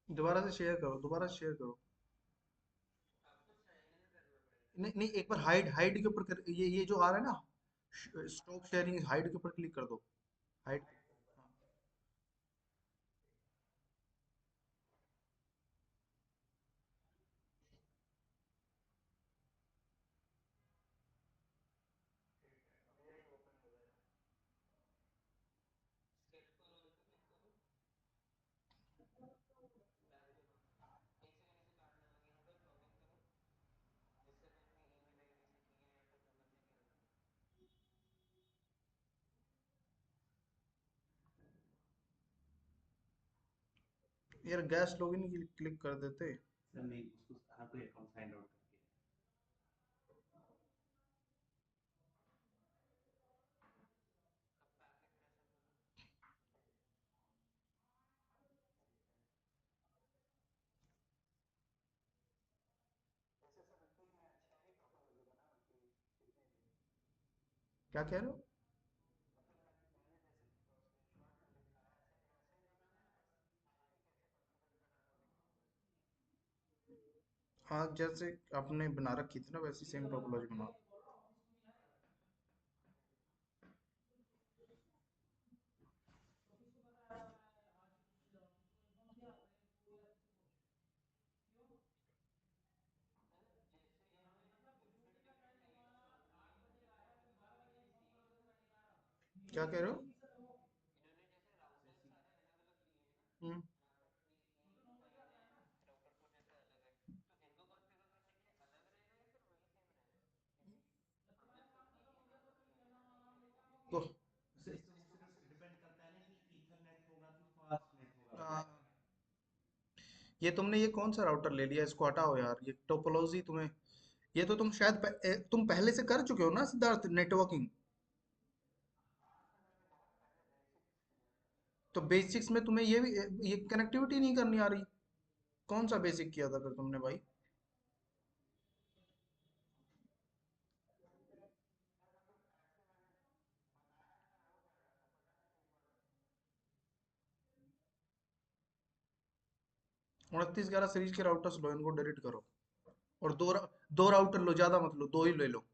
दोबारा से शेयर करो, दोबारा से शेयर करो। नहीं नहीं, एक बार हाइड हाइड के ऊपर ये जो आ रहा है ना, स्टॉक शेयरिंग, हाइड के ऊपर क्लिक कर दो। हाइड। यार गैस लॉगिन की क्लिक कर देते। सर नहीं, उसको हर कोई अकाउंट साइन आउट करके। क्या कह रहे हो? हाँ, जैसे आपने बना रखी थी ना वैसी सेम टोपोलॉजी बनाओ। क्या कह रहे हो? हम्म। तो सर इसमें वो सिर्फ डिपेंड करता है ना कि ईथरनेट होगा कि फास्ट नेट होगा आ, वगैरह। ये तुमने ये कौन सा राउटर ले लिया? इसको हटाओ यार, ये टोपोलॉजी तुम्हें, ये तो तुम शायद तुम पहले से कर चुके हो ना सिद्धार्थ, नेटवर्किंग। तो बेसिक्स में तुम्हें ये भी, ये कनेक्टिविटी नहीं करनी आ रही? कौन सा बेसिक किया था फिर तुमने भाई? 2911 सीरीज के राउटर्स लो, इनको डिलीट करो। और दो राउटर लो, ज्यादा मत लो, दो ही ले लो।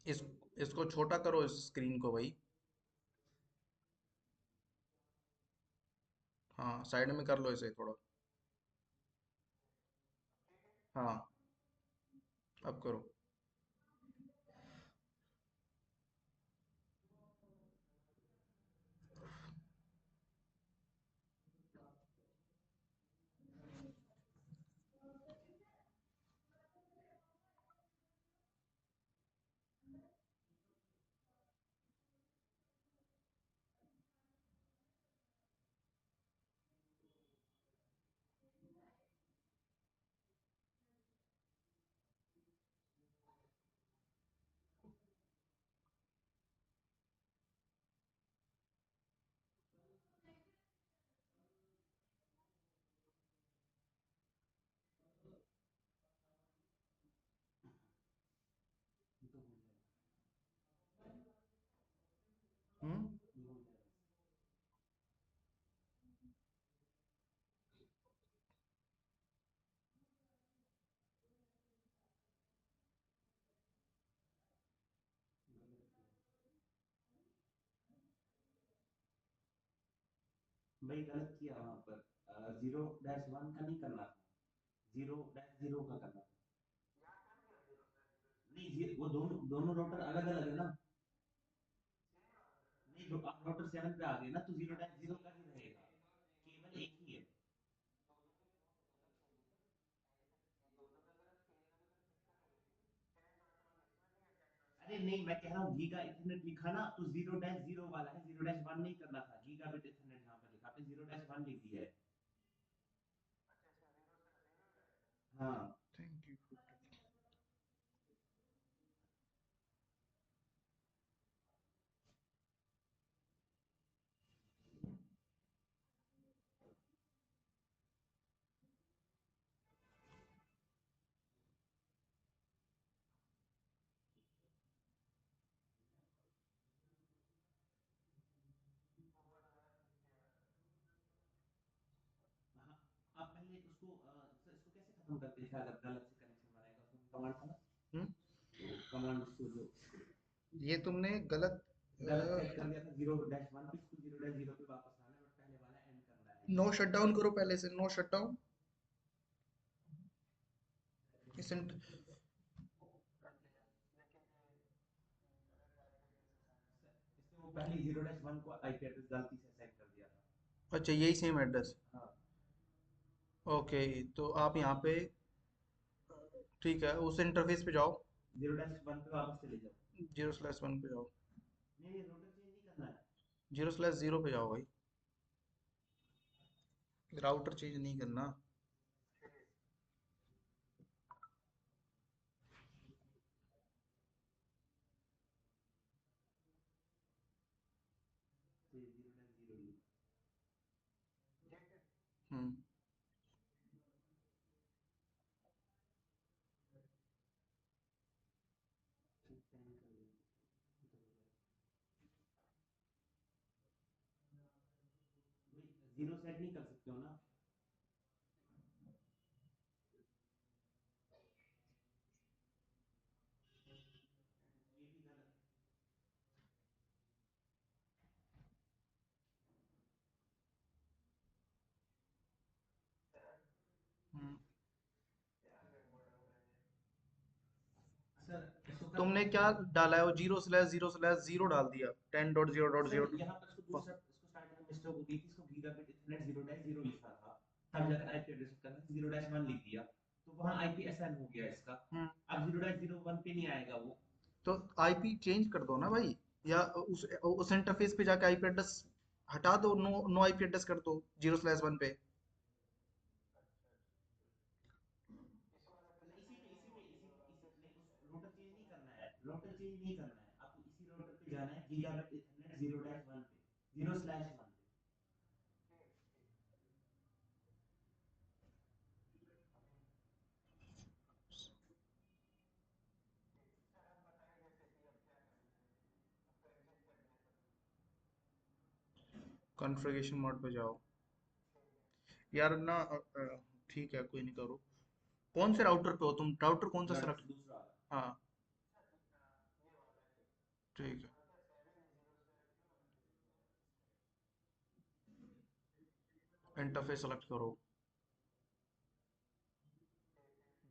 इस इसको छोटा करो, इस स्क्रीन को भाई। हाँ, साइड में कर लो इसे थोड़ा। हाँ, अब करो। ये तो हो जाएगा। हम्म। ये हो जाएगा। गलत किया। भाई गलत किया वहां पर, 0-1 का नहीं करना था, 0-0 का करना था। नहीं वो दोनों दोनों राउटर अलग अलग है ना। नहीं आप राउटर 7 पे आ गए ना, तो 0-0 का ही रहेगा, केवल एक ही है। अरे नहीं, मैं कह रहा हूँ गीगा इथरनेट लिखा ना, तो 0-0 वाला है, 0-1 नहीं करना था, गीगा बिट इथरनेट जहाँ पर लिखा, आपने 0-1 लिख दिया है। हाँ। Thank you. उसको सर इसको कैसे खत्म करते हैं, अगर गलत से कनेक्शन बनाएगा उसमें कमांड था ना, हम्म, तो कमांड इसको जो ये तुमने गलत गलत सेट कर दिया था 0-1 पे, इसको 0-0 पे वापस लाना है, बट पहले वाला एंड करना है। नो शट डाउन करो पहले से, नो शट डाउन। इससे वो पहले 0-1 को आईपी एड्रेस गलती से असाइन कर दिया था। अच्छा, यही सेम एड्रेस। हाँ, ओके, तो आप यहाँ पे, ठीक है, उस इंटरफेस पे जाओ। 0-1 पे वापस चले जाओ। 0/1 पे जाओ। नहीं नहीं, रोटर चेंज नहीं करना है। 0/0 पे जाओ भाई, राउटर चेंज नहीं करना। तो 0-0 हम्म। जीरो सेट नहीं कर सकते हो ना। ये भी गलत है। हम्म। सर इसको कर तुमने क्या डाला है, वो 0/0/0 डाल दिया, ten dot zero dot sir zero यहाँ पर इसको दूसरा, इसको स्टार्टिंग में मिस्टेक हो गई थी, इसको गीगाबिट इथरनेट 0-0 लिखा था, तब जाकर आईपी एड्रेस करना 0-1 लिख दिया, तो वहाँ आईपी असाइन हो गया इसका। हम्म। अब 0-01 पे नहीं आएगा वो। तो आईपी चेंज कर दो ना भाई, या उस इंटरफेस पे जाके आईपी एड्रेस हटा दो, नो नो आईपी एड्रेस कर दो 0/1 पे। इसी नहीं, उस रोटर चेंज नहीं करना है, रोटर चेंज नहीं करना है, आपको इसी रोटर पे जाना है, गीगाबिट इथरनेट 0-1 पे, 0/1 पे। कॉन्फ़िगरेशन मोड पे जाओ यार ना, ठीक है, कोई नहीं, करो। कौन से राउटर पे हो तुम, राउटर कौन सा दूसरा सेलेक्ट? वाला। हाँ, ठीक है। इंटरफेस सेलेक्ट करो,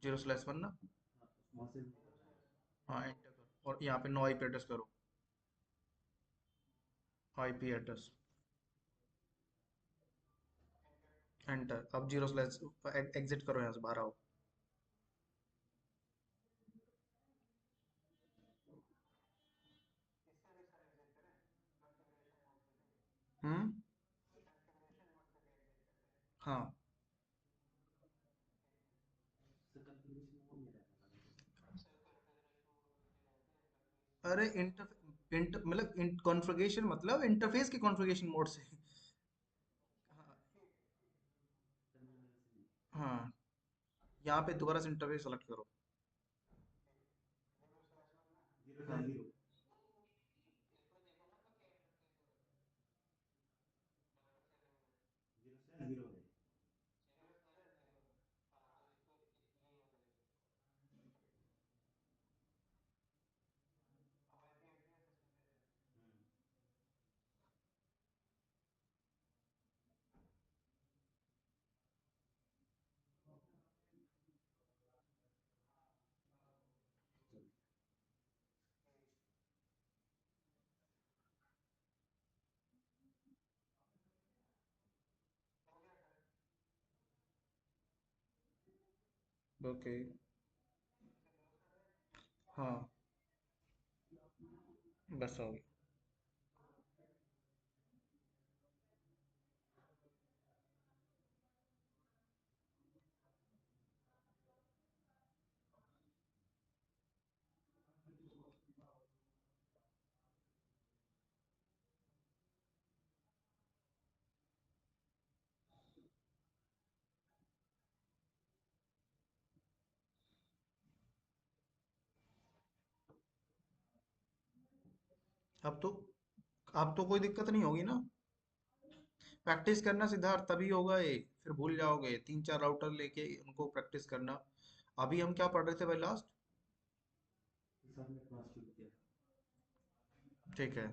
0/1 ना। हाँ, वहां से नहीं करना है। हाँ, एंटर करो और यहाँ पे नो आईपी एड्रेस करो, आईपी एड्रेस, एंटर। अब 0/ एग्जिट करो, यहाँ से बाहर आओ। हम्म। हाँ। सर कॉन्फ़िगरेशन मोड में रहना था मुझे। अरे इंटर मतलब कॉन्फ़िगरेशन मतलब इंटरफेस के कॉन्फ़िगरेशन मोड से। हाँ। टर्मिनल से नहीं। हाँ, यहाँ पे दोबारा से इंटरफेस सेलेक्ट करो। 0 हाँ। 0 0/0 है। हम्म। ओके। हाँ, बस हो गया। अब तो, अब तो कोई दिक्कत नहीं होगी ना। प्रैक्टिस करना सिद्धार्थ, तभी होगा ये। फिर भूल जाओगे, तीन चार राउटर लेके उनको प्रैक्टिस करना। अभी हम क्या पढ़ रहे थे भाई लास्ट? सबनेट मास्क यूज किया। ठीक है।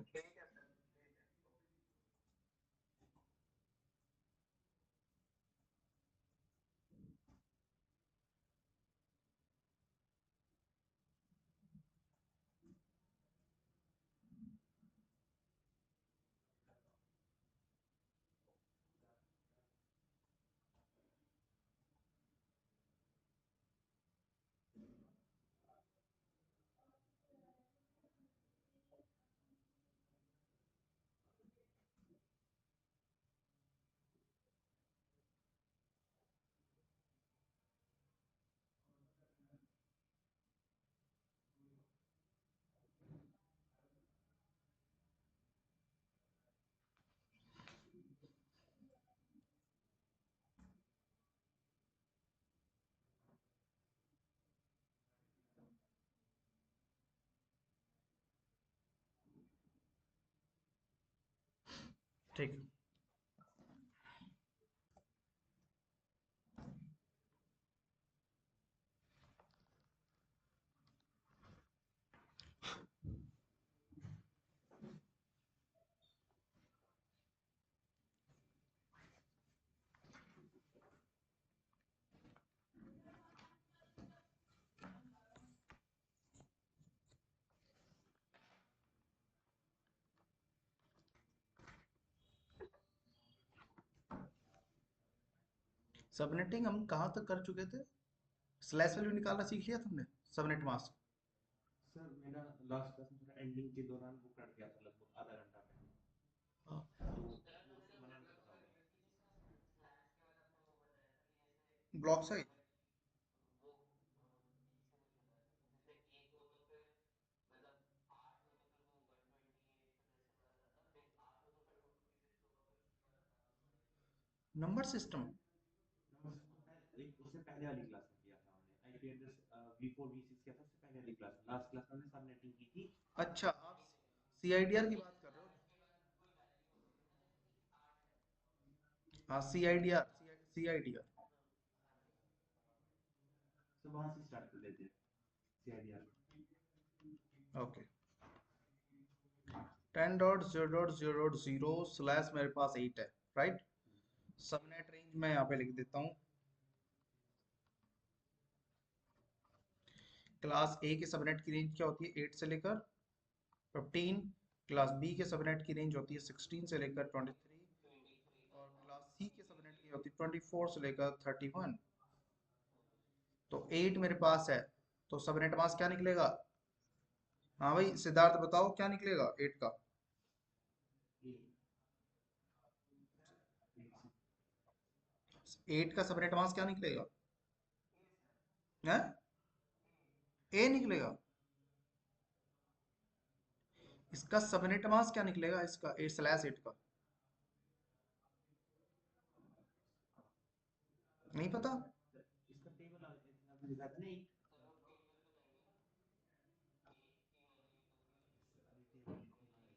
ठीक। सबनेटिंग हम कहाँ तक कर चुके थे? स्लैश वैल्यू निकालना सीख लिया तुमने? Subnet mask. सर मेरा लास्ट क्लास में थोड़ा एंडिंग के दौरान वो कट गया था, लगभग आधा घंटा पहले। तो वो उसको बनाने को बताओगे? Block size. Number system. Number system पहले, एक उससे पहले वाली क्लास में किया था हमने। आईपी एड्रेस V4 V6 किया था उससे पहले वाली क्लास में। लास्ट क्लास में हमने सब नेटिंग की थी। अच्छा, आप सीआईडीआर की बात कर रहे हो? हाँ, सीआईडीआर। सीआईडीआर। सर वहां से स्टार्ट कर देते हैं सीआईडीआर। ओके। 10.0.0.0 स्लैश मेरे पास 8 है, राइट? सबनेट रेंज मैं यहाँ पे लिख देता हूँ। क्लास ए के सबनेट की रेंज क्या होती है? 8 से लेकर 15। क्लास बी के सबनेट की रेंज होती है 16 से लेकर 23। और क्लास सी के सबनेट की होती है 24 से लेकर 31। तो 8 मेरे पास है, तो सबनेट मास्क क्या निकलेगा? हाँ भाई सिद्धार्थ, बताओ क्या निकलेगा 8 का? 8 का सबनेट मास्क क्या निकलेगा? है? ए निकलेगा। इसका सबनेट मास्क क्या निकलेगा, इसका 8/8 का? नहीं पता? इसका टेबल आपने दिखाया था ना एक। अभी टेबल लिखूंगा मैं इसमें।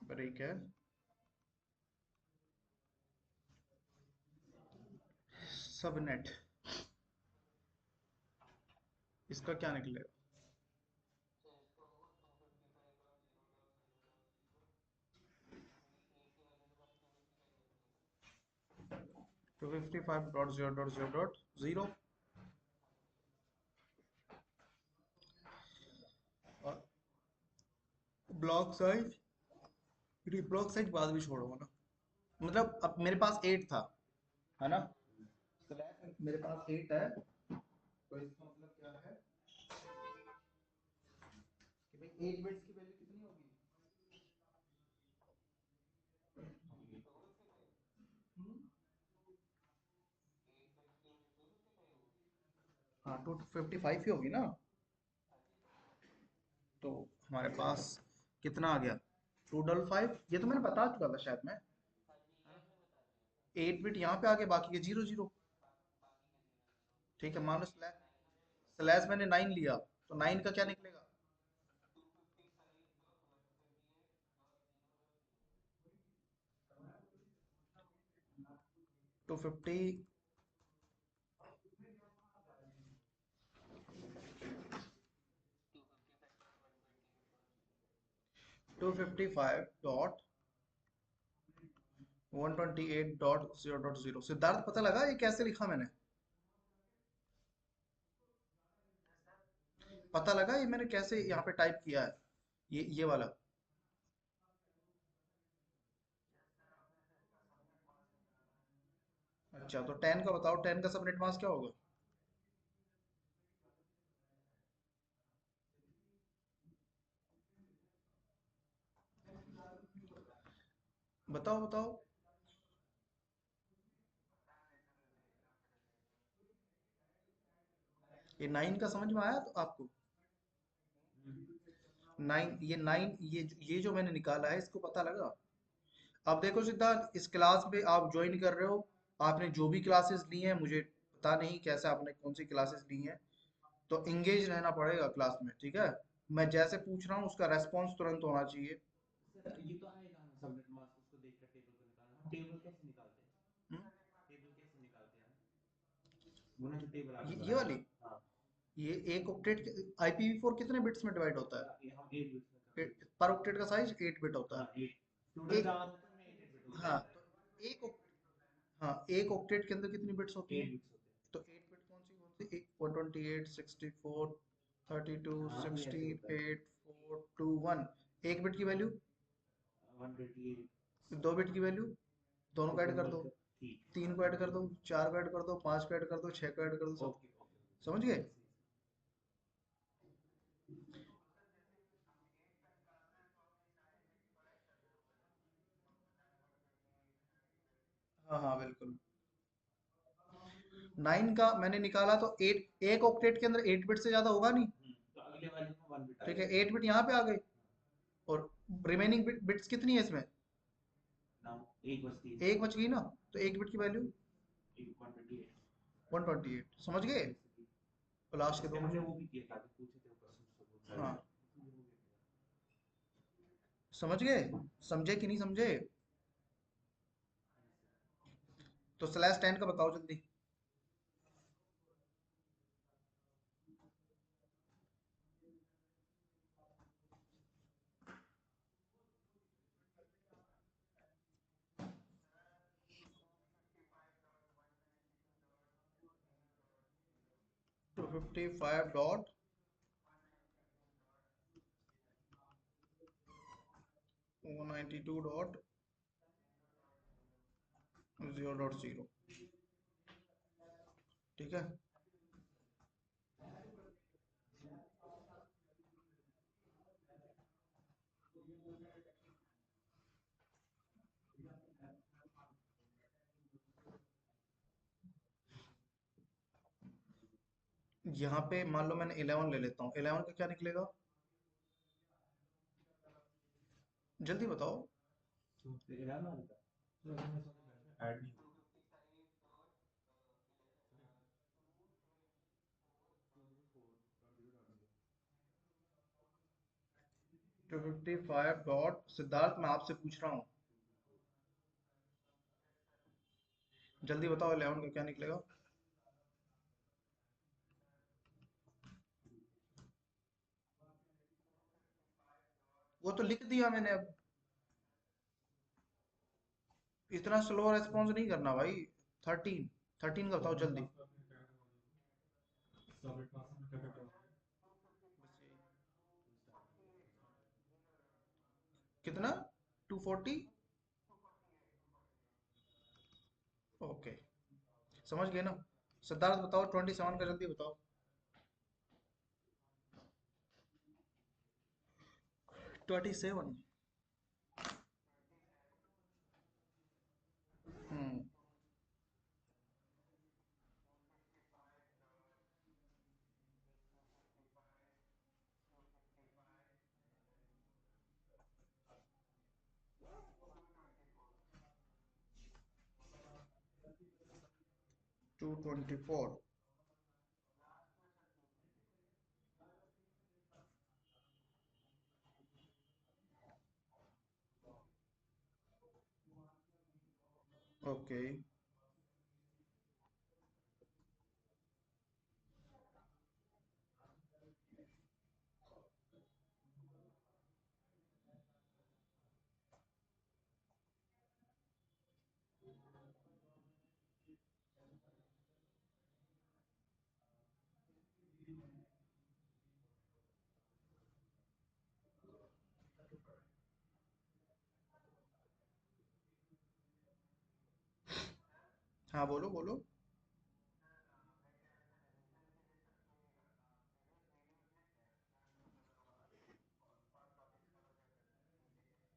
ब्रेक है। सबनेट, इसका क्या निकलेगा? 255.0.0.0। और ब्लॉक साइज, ब्लॉक साइज बाद में छोड़ो ना। मतलब अब मेरे पास 8 था, है ना? स्लैश मेरे पास 8 है, तो इसका मतलब क्या है कि भाई 8 बिट्स की वैल्यू कितनी होगी? हाँ 255 ही होगी ना। तो हमारे पास कितना आ गया, 255, ये तो मैंने बता चुका था शायद मैं। 8 बिट यहाँ पे आ गया, बाकी के 00। ठीक है, मान लो स्लैश, स्लैश मैंने 9 लिया, तो 9 का क्या निकलेगा। 250, 255.128.0.0। सिद्धार्थ पता लगा ये कैसे लिखा मैंने, पता लगा ये मैंने कैसे यहाँ पे टाइप किया है, ये वाला। अच्छा तो 10 का बताओ, 10 का सबनेट मास्क क्या होगा। बताओ बताओ। ये 9 का समझ में आया तो आपको, 9, ये 9, ये जो मैंने निकाला है इसको पता लगा। अब देखो सिद्धार्थ, इस क्लास में आप ज्वाइन कर रहे हो, आपने जो भी क्लासेस ली हैं, मुझे पता नहीं कैसे आपने कौन सी क्लासेस ली हैं, तो इंगेज रहना पड़ेगा क्लास में, ठीक है। मैं जैसे पूछ रहा हूँ उसका रेस्पॉन्स तुरंत होना चाहिए। सर ये तो आएगा ना सबनेट मास्क, उसको देखकर टेबल को निकालना। हम टेबल कैसे निकालते हैं? हम्म, टेबल कैसे निकालते हैं हम? वो ना जो टेबल आपने ये बनाया। वाली, हाँ। ये एक ऑक्टेट, IPv4 कितने बिट्स में डिवाइड होता ये हम 8 बिट्स में है। करते हैं। पर ऑक्टेट का साइज 8 बिट होता हाँ है। 8, टोटल एक, 4 होते हैं, में 8 बिट होता हाँ है। तो एक हाँ एक ऑक्टेट के अंदर कितनी बिट्स होती 8 हैं। बिट्स होते हैं। तो 8 बिट कौन सी, एक 128, 64, 32, हाँ ये ऐसे होता है। 16, 8, 4, 2, 1। एक बिट की वैल्यू, 128। 2 बिट की वैल्यू, दोनों को तो ऐड कर दोनों दो, का ठीक। 3 को ऐड कर दो, 4 को ऐड कर दो, 5 को ऐड कर दो, 6 को ऐड कर दो, सब। ओके ओके ओके, समझ सही गए। सही सही। हाँ हाँ बिल्कुल। 9 का मैंने निकाला तो 8, एक ऑक्टेट के अंदर 8 बिट से ज्यादा होगा नहीं। तो अगले वाले में 1 बिट आ ठीक है, जाएगा। 8 बिट यहाँ पे आ गई, और रिमेनिंग बिट्स कितनी है इसमें, नाउ एक बचती है। एक बच गई ना। तो एक बिट की वैल्यू एक 128। 128, समझ गए। जैसे कि तो लास्ट के इस पे दो हमने बचे। वो भी किया था, अभी पूछे थे वो क्वेश्चन तो बहुत सारे हाँ, थे, तो ये हो गया मेरा। समझ गए, समझे कि नहीं समझे। तो /10 का बताओ जल्दी। 255.192.0.0। ठीक है। यहाँ पे मान लो मैंने 11 ले लेता हूँ, 11 का क्या निकलेगा, जल्दी बताओ। तो 11 वाले का तो अगर मैं इसमें ऐड नहीं होगा। 255 सिद्धार्थ, मैं आपसे पूछ रहा हूँ, जल्दी बताओ 11 का क्या निकलेगा। वो तो लिख दिया मैंने अब, इतना स्लो रेस्पॉन्स नहीं करना भाई। 13, 13 का बताओ जल्दी। कितना, 240। ओके, समझ गए ना। सिद्धार्थ बताओ 27 का जल्दी बताओ। 27। हम्म, 224। ओके। हाँ बोलो बोलो।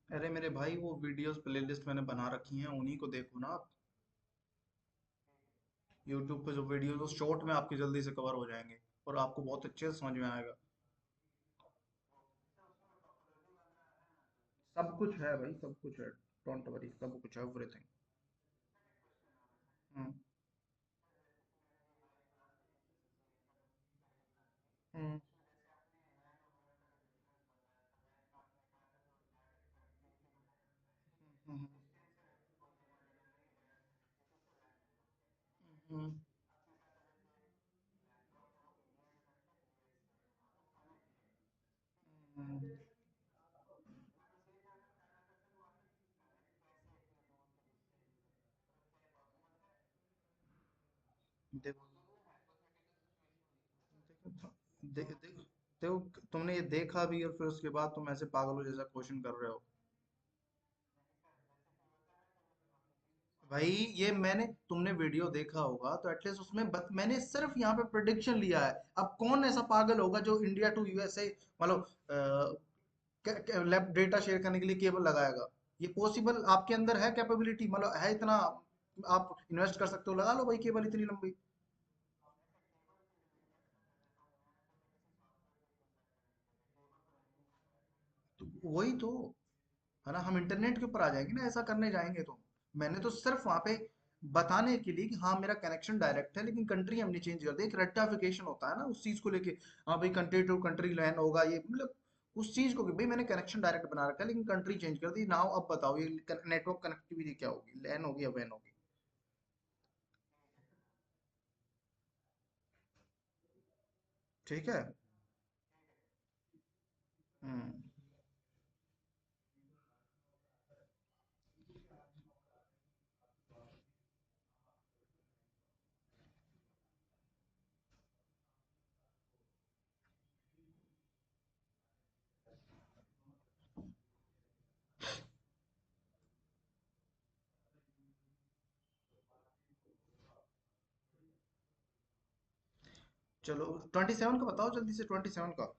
अरे मेरे भाई वो वीडियोस प्लेलिस्ट मैंने बना रखी हैं, उन्हीं को देखो ना आप। यूट्यूब पे जो वीडियोस शॉर्ट में आपके जल्दी से कवर हो जाएंगे और आपको बहुत अच्छे से समझ में आएगा। सब कुछ है भाई, सब कुछ है। डोंट वरी, सब कुछ है, एवरीथिंग। हम्म। हम्म। हम्म। हम्म। हम्म। देखो देखो देखो देखो, तुमने ये देखा भी और फिर उसके बाद तुम ऐसे पागलों जैसा क्वेश्चन कर रहे हो। भाई ये मैंने, तुमने वीडियो देखा होगा तो एटलीस्ट उसमें मैंने सिर्फ यहाँ पे प्रिडिक्शन लिया है। अब कौन ऐसा पागल होगा जो इंडिया टू यूएसए मतलब लैब डेटा शेयर करने के लिए केबल लगाएगा? ये पॉसिबल आपके अंदर है कैपेबिलिटी, मतलब है इतना? आप इन्वेस्ट कर सकते हो, लगा लो भाई केबल इतनी लंबी। तो वही तो है ना, हम इंटरनेट के ऊपर आ जाएंगे ना ऐसा करने जाएंगे तो। मैंने तो सिर्फ वहां पे बताने के लिए कि हाँ मेरा कनेक्शन डायरेक्ट है, लेकिन कंट्री हमने चेंज कर दी। एक रेक्टाफिकेशन होता है ना उस चीज को लेके। हाँ भाई कंट्री टू कंट्री लैन होगा ये, मतलब उस चीज को कि भाई मैंने कनेक्शन डायरेक्ट बना रखा है लेकिन कंट्री चेंज कर दी। नाउ अब बताओ ये नेटवर्क कनेक्टिविटी क्या होगी, लैन होगी या वैन होगी? ठीक है। हम्म। चलो 27 का बताओ जल्दी से, 27 का।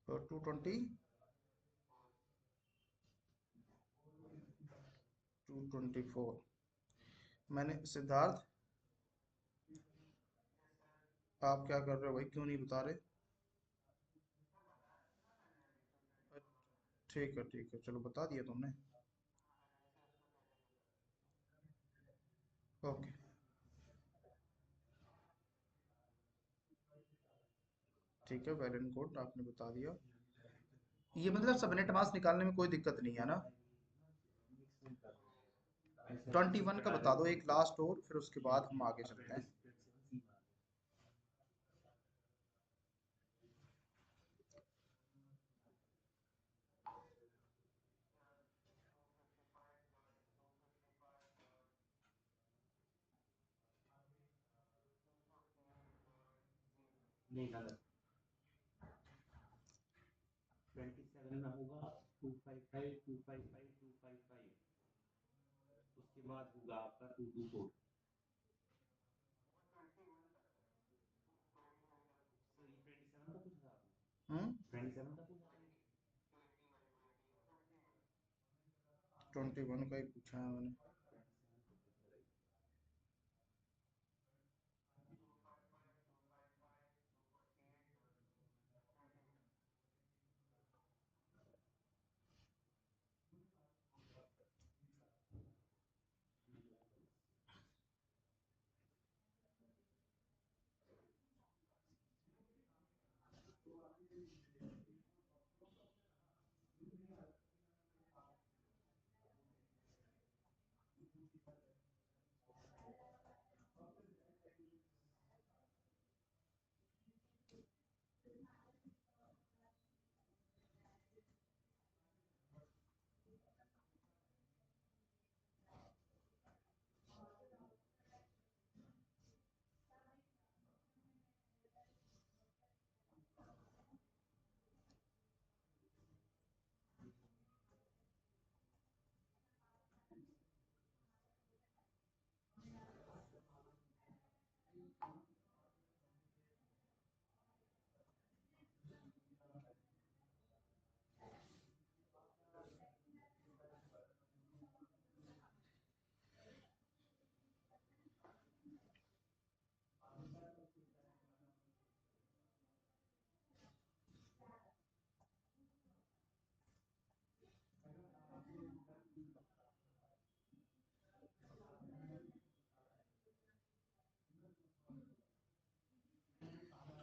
220। 224। मैंने सिद्धार्थ, आप क्या कर रहे हो भाई, क्यों नहीं बता रहे? ठीक है चलो बता दिया तुमने। ओके। ठीक है, वैलेंट कोड आपने बता दिया। ये मतलब सबनेट मास्क निकालने में कोई दिक्कत नहीं है ना? 21 का बता दो एक लास्ट, और फिर उसके बाद हम आगे चलते हैं। नहीं गलत। 27 में होगा 255 255 255। उसके बाद होगा आपका 224। सर ये 27 का पूछ रहा आपने? हम्म 27 का पूछा था। 21 का ही पूछा है मैंने। 27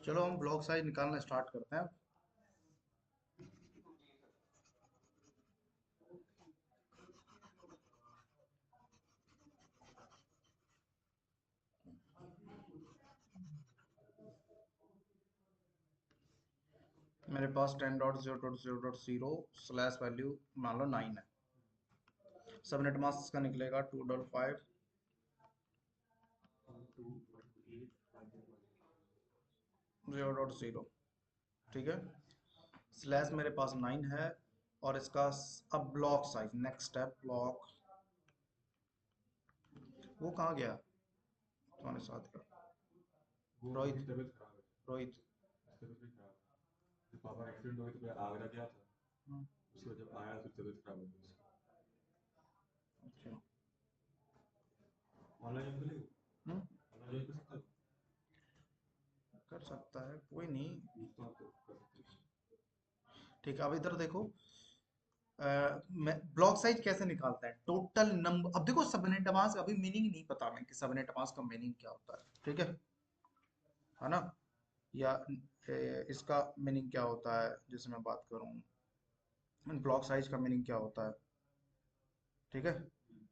चलो हम ब्लॉक साइज निकालना स्टार्ट करते हैं। मेरे पास 10.0.0.0 स्लैश वैल्यू मान लो 9 है। सबनेट मास्क का निकलेगा 2.5 0.0, ठीक है। स्लैश मेरे पास 9 है और इसका अब block size, next step block, वो कहाँ गया तुम्हारे साथ का? वो रोहित, उसकी तबीयत खराब है। रोहित। उसकी तबीयत भी खराब है। जब पापा का एक्सीडेंट हो गया तो मैं आगरा गया था। हम्म, उसके बाद जब आया तो तबीयत खराब हो गई उसकी। अच्छा। ऑनलाइन ज्वाइन कर ले, हम्म, ऑनलाइन ज्वाइन कर सकता है। कर सकता है, कोई नहीं। पूछता हूँ तो कर सकते हैं। ठीक है, अब इधर देखो। मैं ब्लॉक साइज कैसे निकालता है? टोटल नंबर, अब देखो सबनेट मास्क अभी मीनिंग नहीं पता मैं कि सबनेट मास्क का मीनिंग क्या होता है, ठीक है ना? या इसका मीनिंग क्या होता है जैसे मैं बात करूं, ब्लॉक साइज का मीनिंग क्या होता है, ठीक है।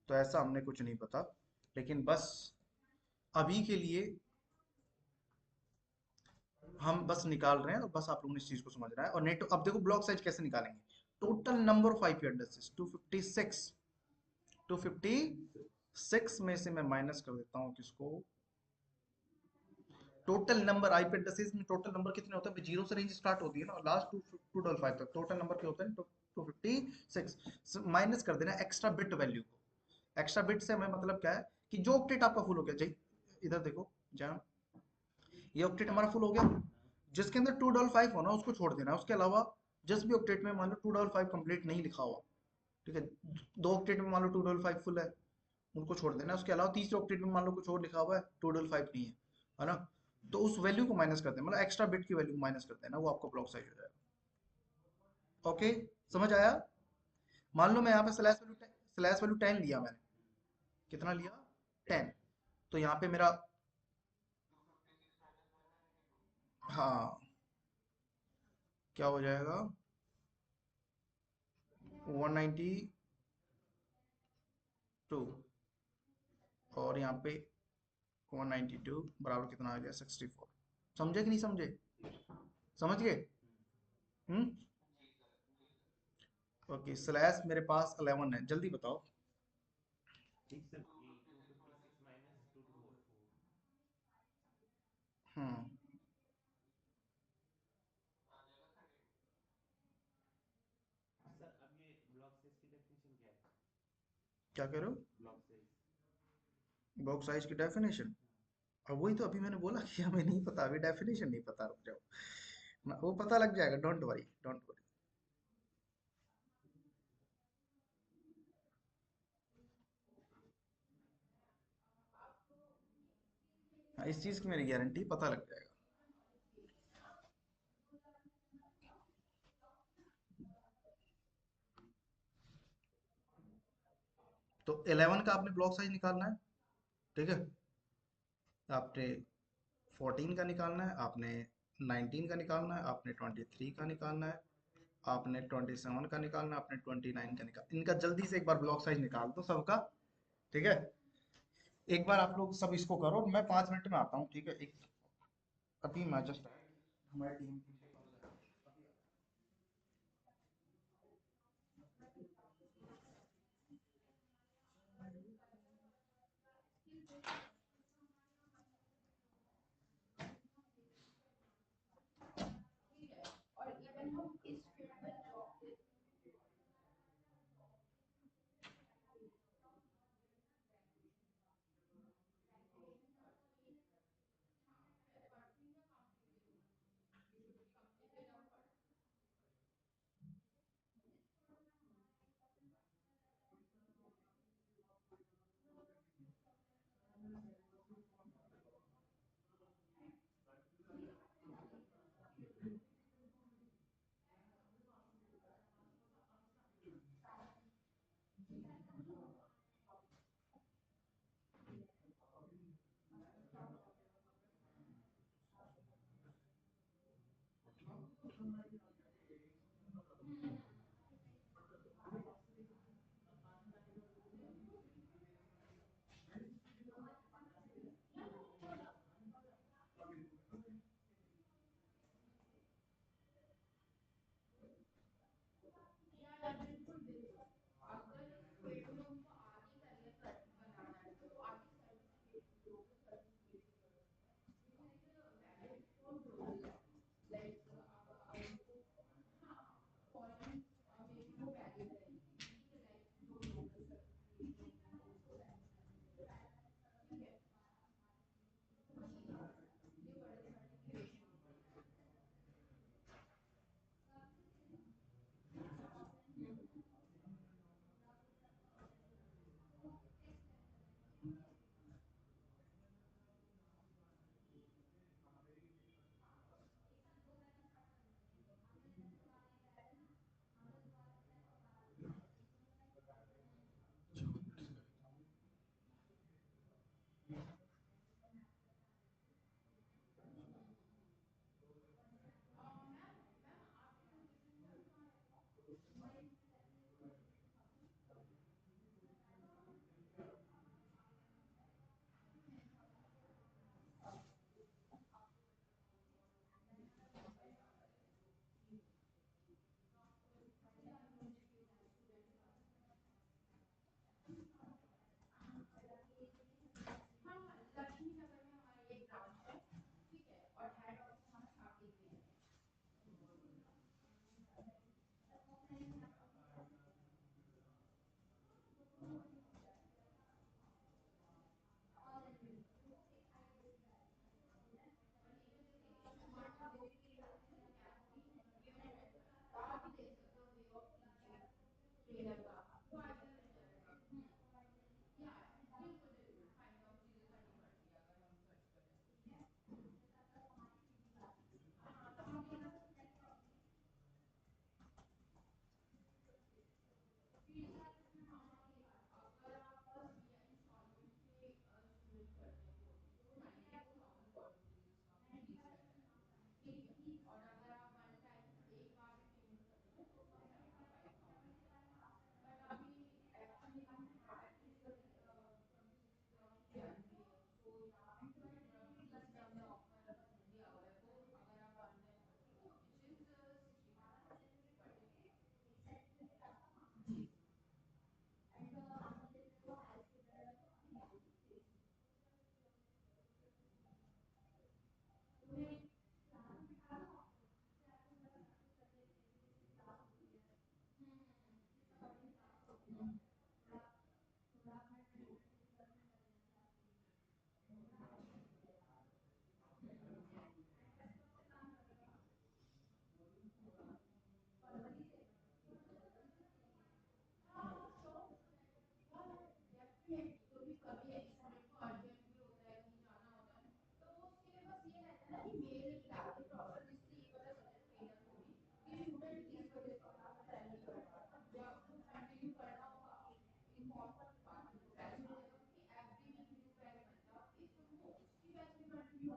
तो ऐसा हमने कुछ नहीं पता, लेकिन बस अभी के लिए हम बस निकाल रहे हैं, और बस आप लोगों ने इस चीज को समझना है। और नेट, अब देखो ब्लॉक साइज कैसे निकालेंगे। Total number of IP addresses 256, 256 में से मैं माइनस कर देता हूँ किसको, टोटल नंबर आईपी एड्रेसेस में टोटल नंबर कितने होते हैं? जीरो से रेंज स्टार्ट होती है ना, लास्ट 255 तक टोटल नंबर क्या होता है? 256 माइनस कर देना एक्स्ट्रा बिट वैल्यू को। एक्स्ट्रा बिट से हमें मतलब क्या है कि जो ऑक्टेट आपका फुल हो गया, इधर देखो, जहाँ ये ऑक्टेट हमारा फुल हो गया, जिसके अंदर 255 होना उसको छोड़ देना, उसके अलावा जिस भी ऑक्टेट में मान लो 255 कंप्लीट नहीं लिखा हुआ, ठीक है, दो ऑक्टेट में मान लो 255 फुल है, उनको छोड़ देना। उसके अलावा तीसरे ऑक्टेट में मान लो कुछ और लिखा हुआ है, 255 नहीं है ना, तो उस वैल्यू को माइनस करते हैं, मतलब एक्स्ट्रा बिट की वैल्यू को माइनस करते हैं ना, वो आपका ब्लॉक साइज हो जाएगा। ओके, समझ आया? मान लो मैं यहाँ पे स्लैश वैल्यू 10 लिया मैंने, कितना लिया? 10। तो यहाँ पे मेरा, हाँ, क्या हो जाएगा? 192, और यहाँ पे 192 बराबर कितना आ गया? 64। समझे कि नहीं समझे? समझ गए? हम्म। ओके, स्लैश मेरे पास 11 है, जल्दी बताओ। ठीक सर, ये 256 माइनस 2244। हम्म, सर अब ये ब्लॉक साइज की डेफिनेशन क्या है? क्या कह रहे हो? Block size. बॉक्स साइज की डेफिनेशन, अब वही तो अभी मैंने बोला कि हमें नहीं पता, अभी डेफिनेशन नहीं पता, रुक जाओ। वो पता लग जाएगा, डोंट वरी डोंट वरी। इस चीज की मेरी गारंटी, पता लग जाएगा। तो 11 का आपने ब्लॉक साइज निकालना है, ठीक है। आपने 14 का निकालना है, आपने 19 का निकालना है, आपने 23 का निकालना है, आपने 27 का निकालना है, आपने 29 का निकाल, इनका जल्दी से एक बार ब्लॉक साइज निकाल दो सबका, ठीक है। एक बार आप लोग सब इसको करो, मैं 5 मिनट में आता हूँ, ठीक है। एक अभी मैं जस्ट हमारी टीम ये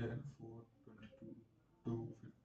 है 422 250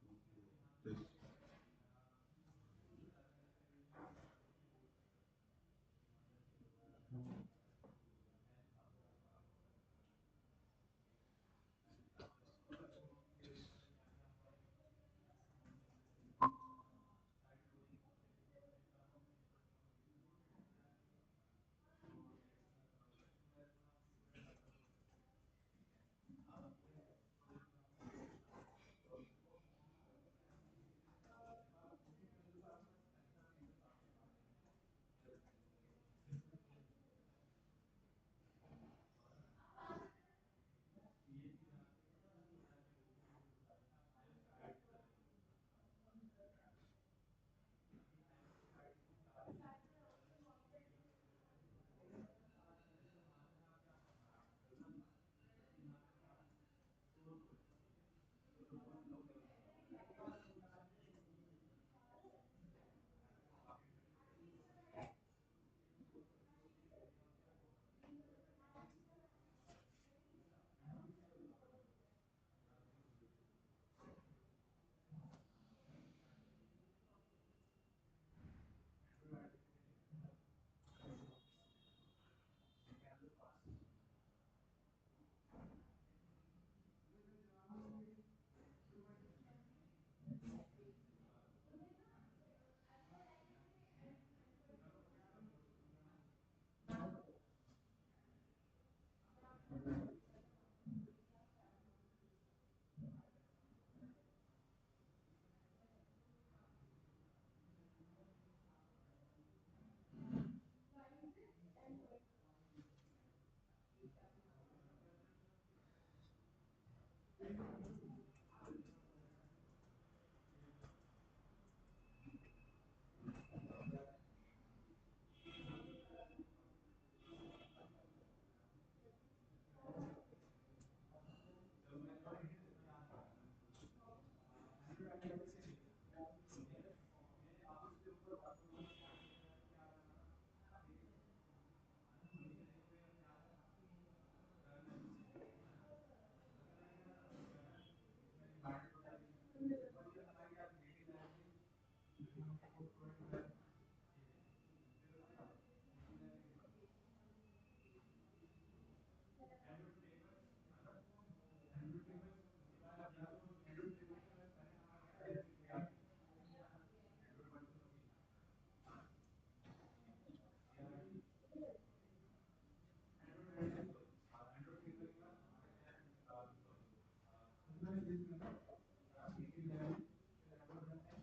this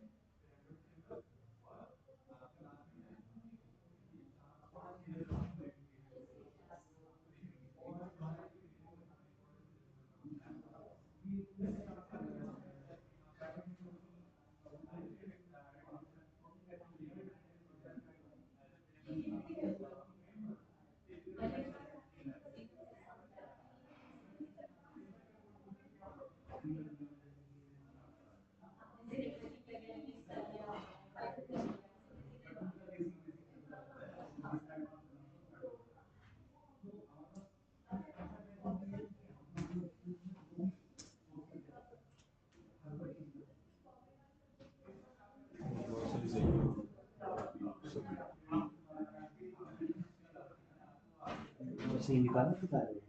ऐसे ही निकालना सिखा रहे हैं।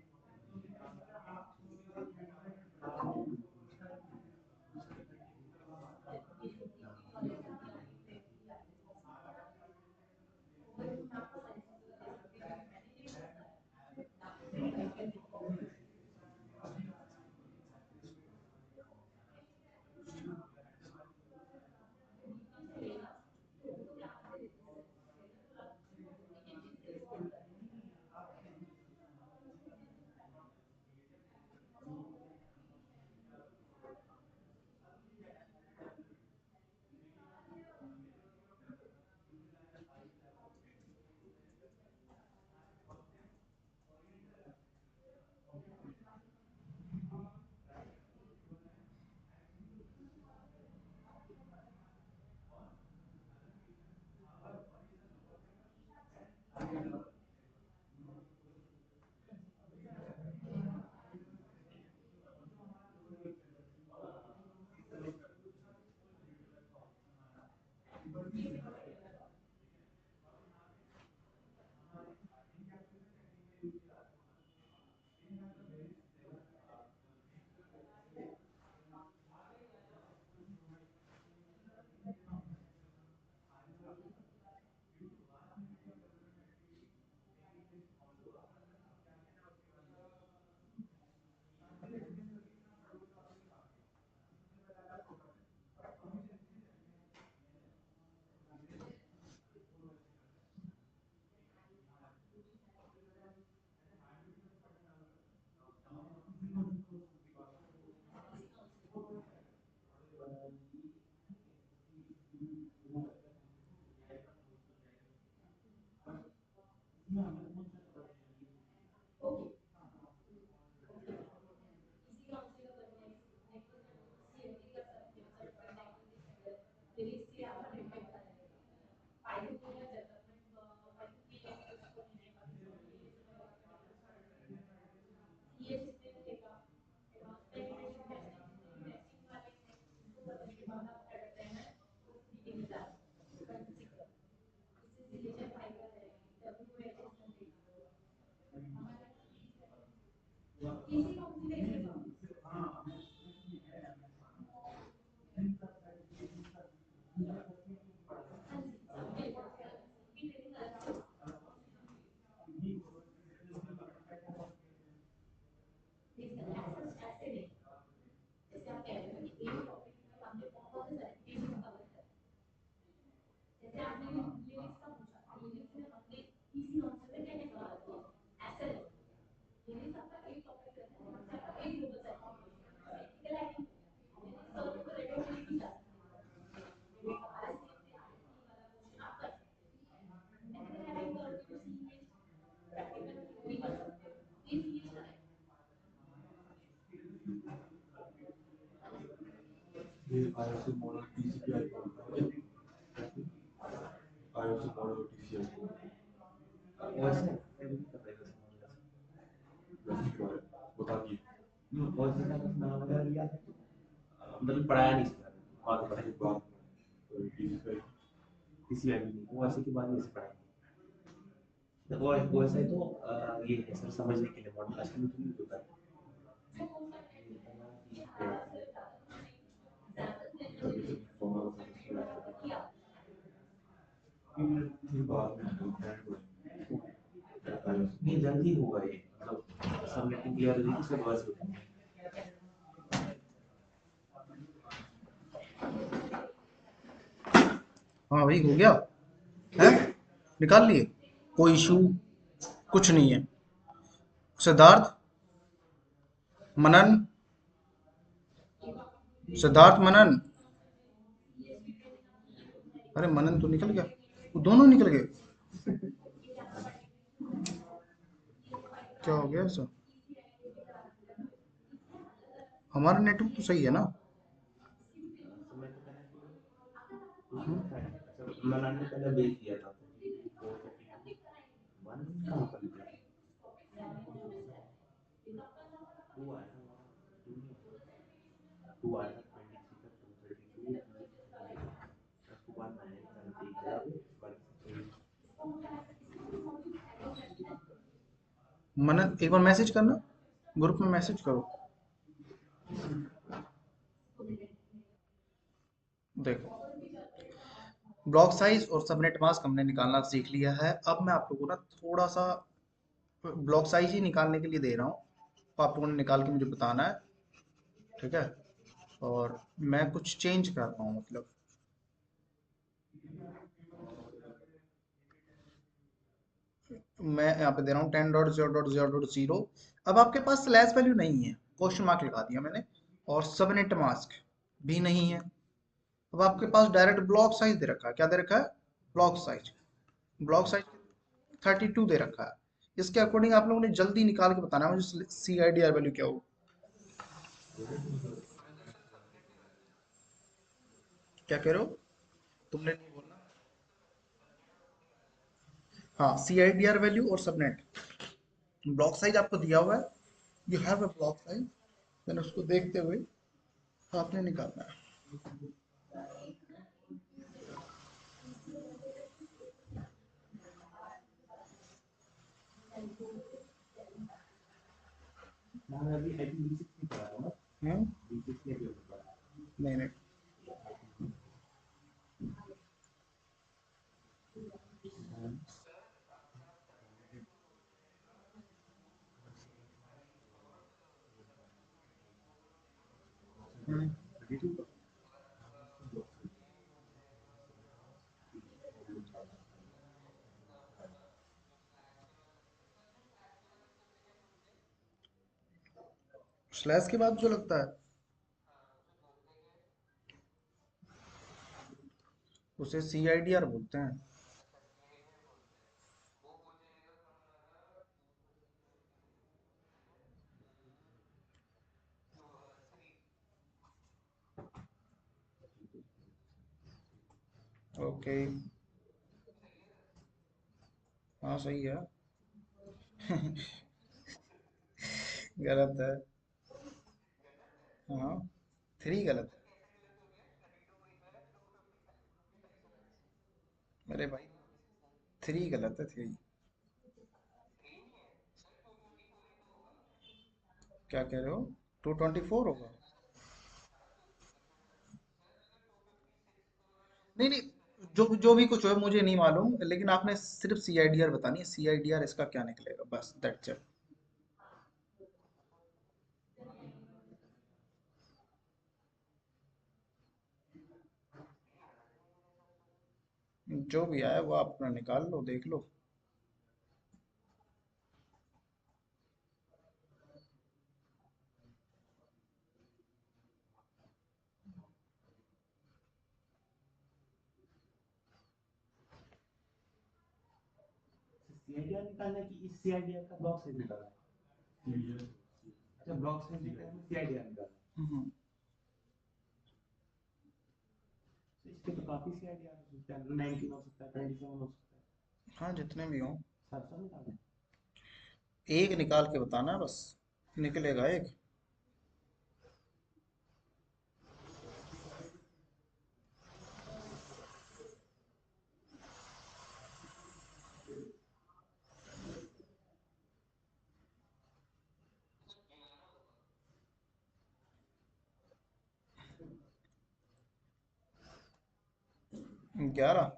ये IOC model TCPI IOC model TCPI वैसे नहीं कर रहे थे बता दिए वैसे का नाम वगैरह लिया है मतलब पढ़ाया नहीं इसके बारे में और पढ़ाई एक बात TCPI किसी में नहीं वो ऐसे की बात नहीं पढ़ाई वो वैसे तो ये है सर समझने के लिए मॉडल असली में नहीं होता है बाद में नहीं जल्दी होगा ये मतलब सबमिटिंग क्लियर हो जाएगी सब बस हो जाएगी हाँ भाई हो गया है, निकाल लिए, कोई इशू कुछ नहीं है। सिद्धार्थ मनन, सिद्धार्थ मनन, अरे मनन तो निकल गया, वो दोनों निकल गए, क्या हो गया ऐसा? हमारा नेटवर्क तो सही है ना? मलान ने पहले भेज दिया था 1 कहाँ पर लिखा है? 2 आया था वहाँ 2 आया था 23 तक 232 उसके बाद मैंने बाकी मन एक बार मैसेज करना, ग्रुप में मैसेज करो। देखो, ब्लॉक साइज और सबनेट मास्क हमने निकालना सीख लिया है। अब मैं आप लोगों को ना थोड़ा सा ब्लॉक साइज ही निकालने के लिए दे रहा हूँ, तो आप लोगों ने निकाल के मुझे बताना है, ठीक है। और मैं कुछ चेंज कर रहा हूँ, मतलब मैं यहाँ पे दे रहा हूँ 10.0.0.0। अब आपके पास स्लैश वैल्यू नहीं है, क्वेश्चन मार्क लगा दिया मैंने, और सबनेट मास्क भी नहीं है। अब आपके पास डायरेक्ट ब्लॉक साइज दे रखा है, क्या दे रखा है? Block size. ब्लॉक साइज 32 दे रखा है। इसके अकॉर्डिंग आप लोगों ने जल्दी निकाल के बताना है मुझे सी आई डी आर वैल्यू क्या हो। क्या कह रहे हो? तुमने नहीं बोलना। हाँ, C I D R value और सबनेट। ब्लॉक साइज आपको दिया हुआ है, you have a block size, then उसको देखते हुए आपने निकालना है। मैंने अभी आई थिंक B6 नहीं पढ़ा था ना, हम्म। B6 नहीं अभी पढ़ा। नहीं नहीं। हम्म। स्लैश के बाद जो लगता है उसे सी आई डी आर बोलते हैं। ओके। हाँ सही है। गलत है। हाँ, 3 गलत है मेरे भाई, 3 गलत है, 3। क्या कह रहे हो? 224 होगा। नहीं नहीं, जो जो भी कुछ हो मुझे नहीं मालूम, लेकिन आपने सिर्फ सी आई डी आर बतानी है, सी आई डी आर इसका क्या निकलेगा, बस दैट्स इट। जो भी आया वो आप अपना निकाल लो, देख लो। CIDR निकालना कि इस CIDR का ब्लॉक साइज निकालना है? अच्छा, ब्लॉक साइज निकालना है, CIDR निकालना है। हम्म। तो इसके तो काफी CIDR हो सकता है, 19 हो सकता है, 27 हो सकता है, हाँ, जितने भी हों, सब सब निकालना है। एक निकाल के बताना है बस, निकलेगा एक। 11।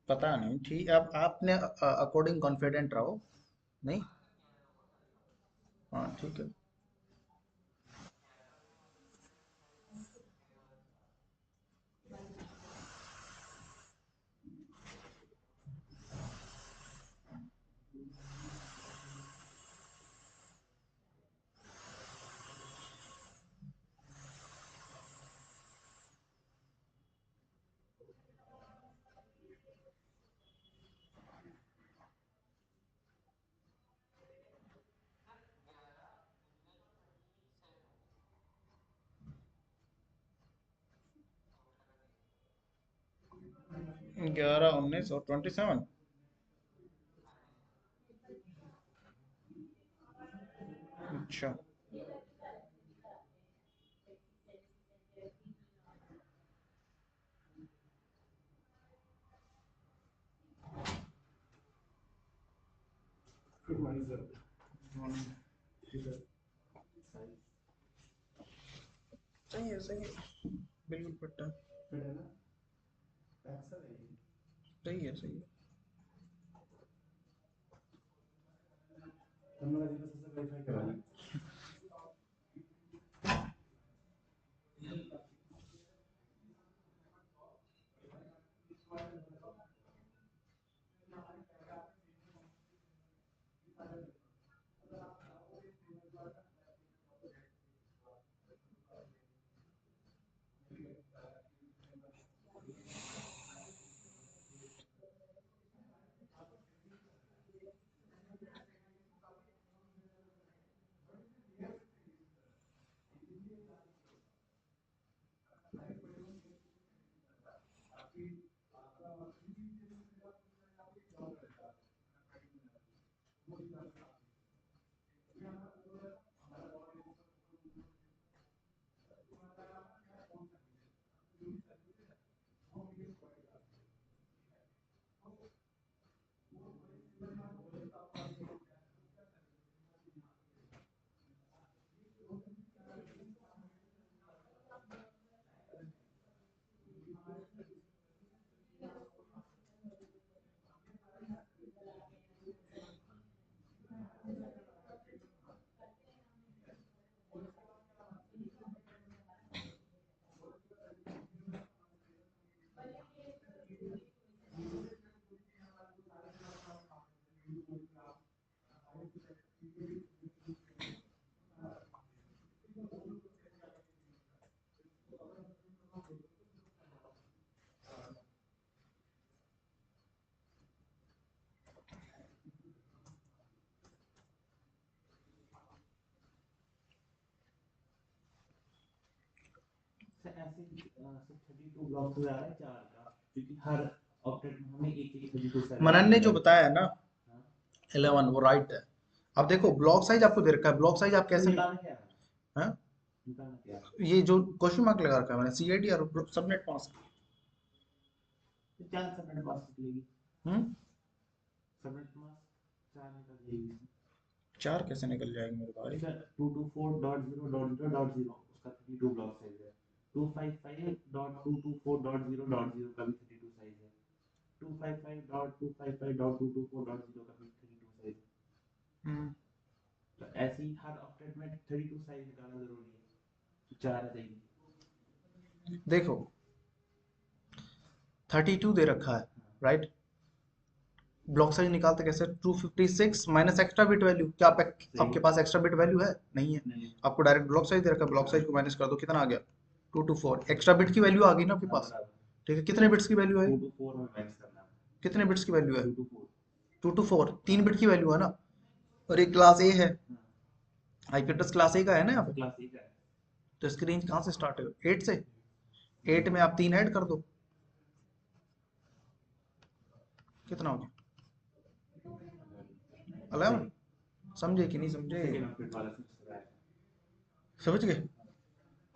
पता नहीं, ठीक, अब आपने अकॉर्डिंग कॉन्फिडेंट रहो। नहीं। हाँ ठीक है। 11, 19 और 27। अच्छा। सही है, सही है, बिल्कुल पट्टा, फिर है ना, एक्सेल है ये। सही है, सही है। तो मैं अभी बस इसे वेरीफाई करा ली। सर ऐसे 32 ब्लॉक्स हो जा रहा है 4 का, क्योंकि हर ऑक्टेट में हमें एक एक 32 सेल। मनन ने जो बताया है ना हाँ। 11 वो राइट है। अब देखो ब्लॉक साइज आपको दे रखा है, ब्लॉक साइज आप कैसे निकालना क्या है? हैं? निकालना क्या है? ये जो क्वेश्चन मार्क लगा रखा है मैंने, सीआईडी और सबनेट मास्क। तो 4 सबनेट मास्क निकलेगी। सबनेट मास्क 4 निकल जाएगी। 4 कैसे निकल जाएंगे मेरे भाई? सर 224.0.0.0 उसका 32 ब्लॉक साइज है। 255.224.0.0 का भी 32 साइज है। 255.255.224.0 का भी 32 साइज है। तो ऐसे ही हर ऑक्टेट में 32 साइज निकालना जरूरी है, तो 4 आ जाएगी। देखो 32 दे रखा है, राइट? ब्लॉक साइज निकालते कैसे? 256 माइनस एक्स्ट्रा बिट वैल्यू। क्या आपके पास एक्स्ट्रा बिट वैल्यू है? नहीं है। नहीं। आपको डायरेक्ट ब्लॉक साइज दे रखा है, ब्लॉक साइज को माइनस कर दो, कितना आ गया? 224। एक्स्ट्रा बिट की वैल्यू आ गई ना आपके पास, ठीक है? कितने बिट्स की वैल्यू है? 224 में मैक्स करना है। कितने बिट्स की वैल्यू है? 224। 224 3 बिट की वैल्यू है ना, और एक क्लास ए है, आईपी एड्रेस क्लास ए का है ना यहाँ पे, क्लास ए का है। तो इसकी रेंज कहाँ से स्टार्ट है? 8 से। 8 में आप 3 ऐड कर दो, कितना हो गया? 11। समझे कि नहीं समझे? सेकंड ऑक्टेट वाला फिक्स हो रहा है। समझ गए?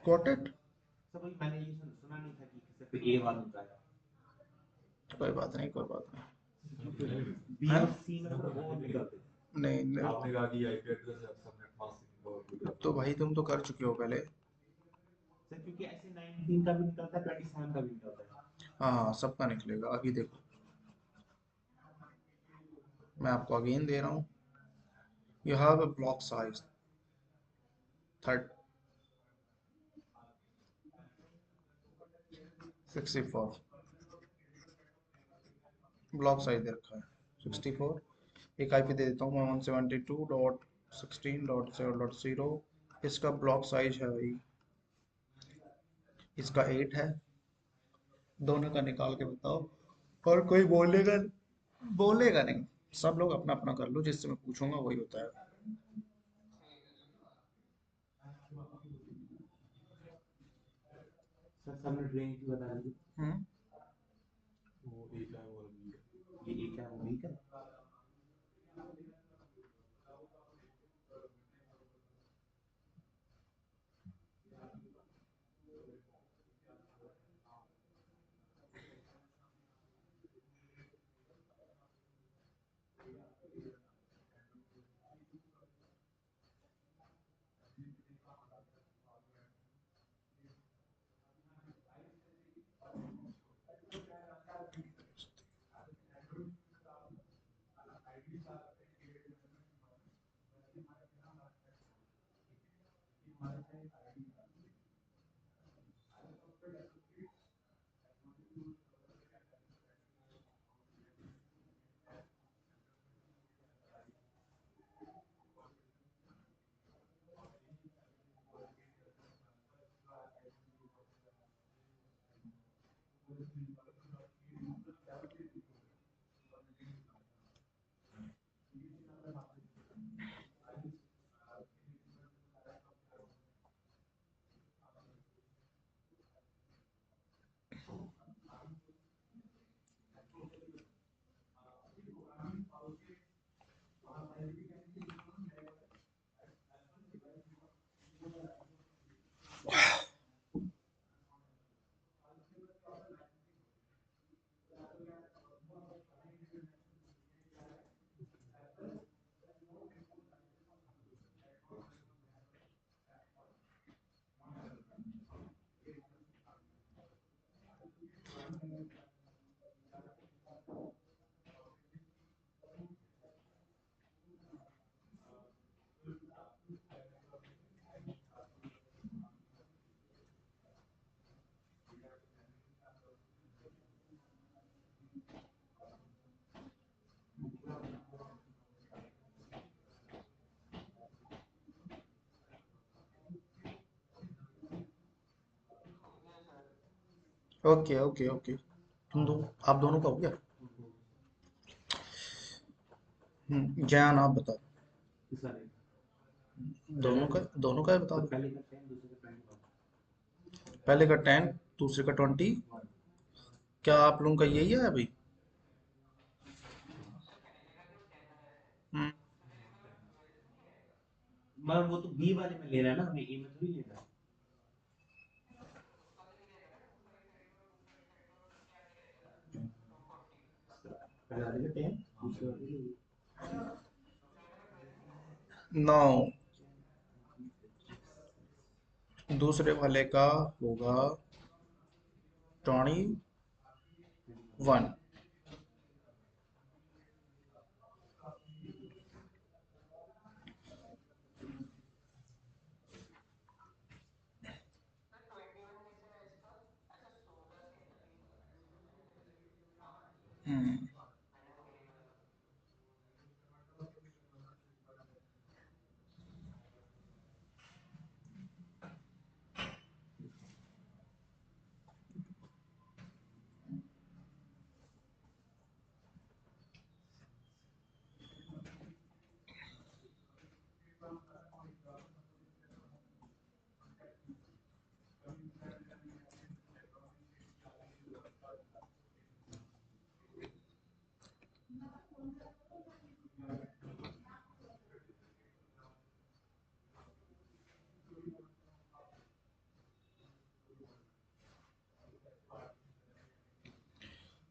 Got it? सब वही मैंने ये सुना नहीं था कि सिर्फ ए वाला होता है। कोई बात नहीं, कोई बात नहीं। बी हाँ? और सी में तो और निकलते हैं। नहीं, नहीं। आपने कहा कि आईपी एड्रेस है सबनेट मास्क और तो भाई तुम तो कर चुके हो पहले। सर क्योंकि ऐसे 19 का भी निकलता है, 27 का भी निकलता है। हाँ, सबका निकलेगा। अभी देखो मैं आपको अगेन दे रहा हूँ। You have a block size 64, block size दे रखा है 64। एक आईपी दे देता हूँ मैं 172.16.0.0। इसका ब्लॉक साइज है भाई, इसका 8 है। दोनों का निकाल के बताओ, और कोई बोलेगा? बोलेगा नहीं। सब लोग अपना अपना कर लो, जिससे मैं पूछूंगा वही होता है। सर सबनेट रेंज भी बता दीजिए। वो एक है और बी है। ये एक है, वो बी का है। ओके ओके ओके, तुम दो, आप दोनों का हो गया। जयान आप बताओ। किस वाले? दोनों का है, बता दो। पहले का 10, दूसरे का 21। पहले का 10, दूसरे का 20। क्या आप लोगों का यही है अभी? हम्म, मगर वो तो बी वाले में ले रहा है ना, हमें ए में थोड़ी ले रहा है। पहले वाले का 10, दूसरे वाले का 9, दूसरे वाले का होगा 21। हम्म,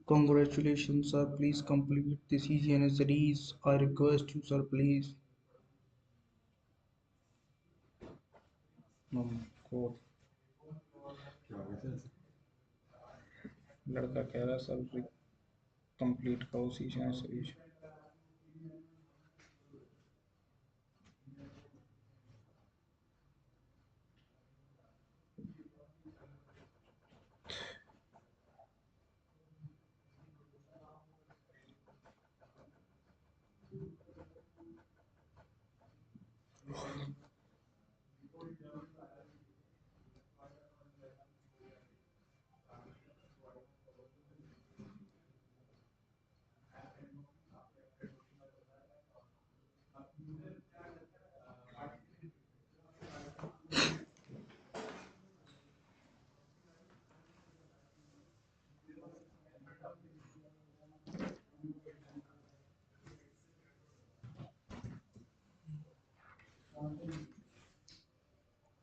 Congratulations, sir. Please complete the CGNA series. I request you, sir, please. को क्या वैसे ऐसे? लड़का कह रहा सर कंप्लीट करो CGNA series।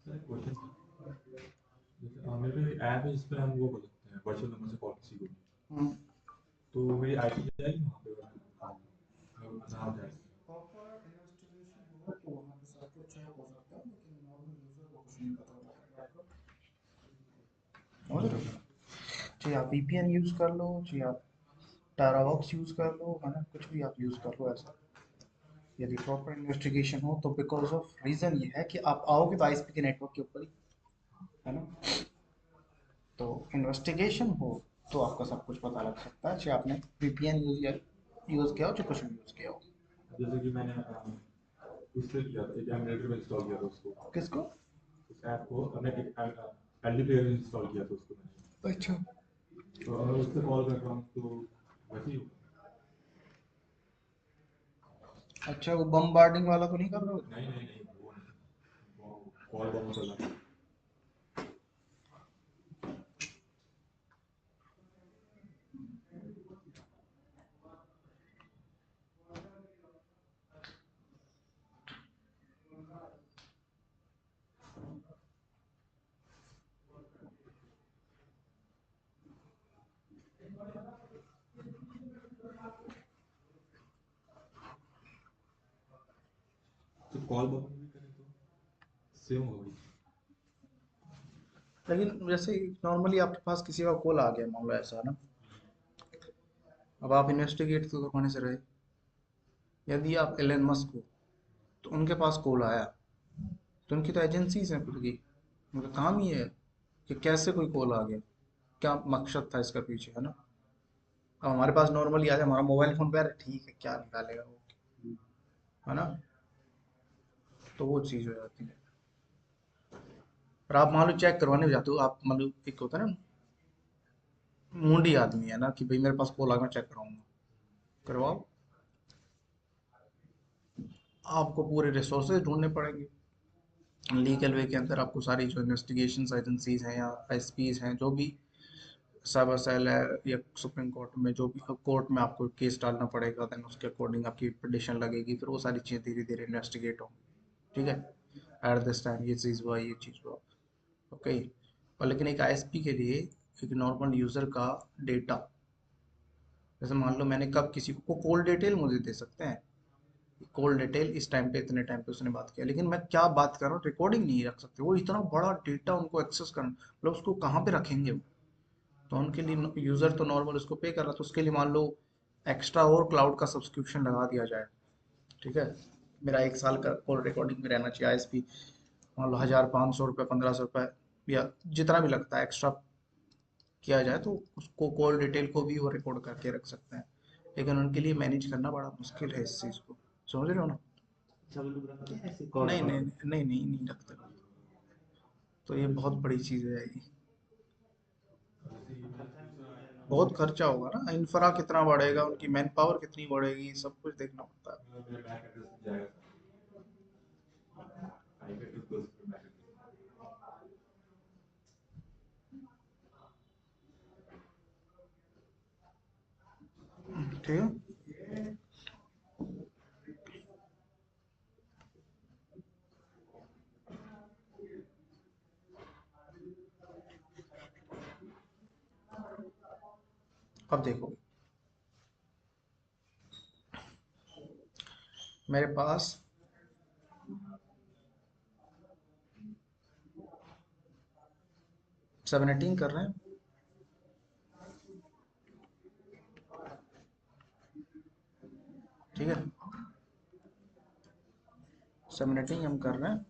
सर एक क्वेश्चन था, जैसे मेरे पे ऐप है, इस पे हम वो कर सकते हैं वर्चुअल नंबर से कॉल किसी को भी, तो मेरी आईडी जाएगी वहाँ पे, नाम जाएगा। प्रॉपर इन्वेस्टिगेशन हो तो वहाँ पे सब कुछ चेक हो सकता है, लेकिन नॉर्मल यूजर को कुछ नहीं पता होता कि आपका, समझ रहे हो? चाहे आप VPN यूज कर लो, चाहे आप टारावॉक्स यूज कर लो, है ना, कुछ भी आप यूज कर लो ऐसा, यदि प्रॉपर इन्वेस्टिगेशन हो तो बिकॉज ऑफ रीज़न ये है कि आप आओगे तो आईएसपी के नेटवर्क के ऊपर ही, है ना। तो इन्वेस्टिगेशन हो तो आपका सब कुछ पता लग सकता है, चाहे आपने वीपीएन यूज़ किया हो, चाहे कुछ भी यूज़ किया हो। जैसे कि मैंने उससे किया था, एक एमुलेटर में इंस्टॉल किया था उसको, किसको? उस ऐप को हमने एक एलडी प्लेयर में इंस्टॉल किया था उसको मैंने। अच्छा तो अगर उससे कॉल कर रहा हूँ तो वैसे ही होगा। अच्छा, वो बमबार्डिंग वाला तो नहीं कर रहे हो? नहीं नहीं नहीं, वो नहीं, कॉल बहुत अलग है। तो कॉल बटन भी करें तो सेम होगी। लेकिन जैसे नॉर्मली आपके पास किसी का कॉल आ गया, मान लो ऐसा है ना, अब आप इन्वेस्टिगेट तो करवाने से रहे। यदि आप एलन मस्क हो तो उनके पास कॉल आया, तो उनकी तो एजेंसीज हैं खुद की, उनका काम ही है कि कैसे कोई कॉल आ गया, क्या मकसद था इसका पीछे, है ना। अब हमारे पास नॉर्मली आ जाए, हमारा मोबाइल फोन पे आ रहा है, ठीक है, क्या निकालेगा वो, है ना। तो वो चीज़ हो जाती है। पर आप मान लो चेक करवाने भी जाते हो, आप मान लो एक होता है ना मूडी आदमी, है ना, कि भाई मेरे पास कॉल आ गया, मैं चेक कराऊंगा, करवाओ। आपको पूरे रिसोर्सेज ढूंढने पड़ेंगे लीगल वे के अंदर। आपको सारी जो इन्वेस्टिगेशन एजेंसीज हैं या एसपीज हैं, जो भी साइबर सेल है या सुप्रीम कोर्ट में, जो भी कोर्ट में आपको केस डालना पड़ेगा, देन उसके अकॉर्डिंग आपकी पिटिशन लगेगी, फिर वो सारी चीज़ें धीरे धीरे इन्वेस्टिगेट होंगी, ठीक है। एट दिस टाइम ये चीज़ हुआ, ये चीज़ हुआ, ओके। और लेकिन एक आईएसपी के लिए एक नॉर्मल यूज़र का डेटा, जैसे मान लो मैंने कब किसी को कॉल डिटेल मुझे दे सकते हैं, कॉल डिटेल इस टाइम पे इतने टाइम पे उसने बात किया, लेकिन मैं क्या बात कर रहा हूँ रिकॉर्डिंग नहीं रख सकते। वो इतना बड़ा डेटा उनको एक्सेस करना, मतलब उसको कहाँ पे रखेंगे वो। तो उनके लिए यूज़र तो नॉर्मल उसको पे कर रहा, तो उसके लिए मान लो एक्स्ट्रा और क्लाउड का सब्सक्रिप्शन लगा दिया जाए, ठीक है। मेरा 1 साल का कॉल रिकॉर्डिंग में रहना चाहिए आईएसपी, मान लो 1500 रुपये, 1500 रुपये, या जितना भी लगता है एक्स्ट्रा किया जाए, तो उसको कॉल डिटेल को भी वो रिकॉर्ड करके रख सकते हैं। लेकिन उनके लिए मैनेज करना बड़ा मुश्किल है इस चीज़ को, समझ रहे हो ना। सब लोग रखते हैं ऐसे कॉल नहीं नहीं रिकॉर्ड। नहीं नहीं नहीं रखते। तो ये बहुत बड़ी चीज़ है ये, खर्चा भी हो जाएगा बहुत उनका। खर्चा होगा ना, इंफ्रा कितना बढ़ेगा, उनकी मैन पावर कितनी बढ़ेगी, सब कुछ देखना पड़ता है। मेरा बैक एड्रेस जाएगा, IP address plus back address. ठीक है। अब देखो, मेरे पास सबनेटिंग कर रहे हैं, ठीक है, सबनेटिंग हम कर रहे हैं।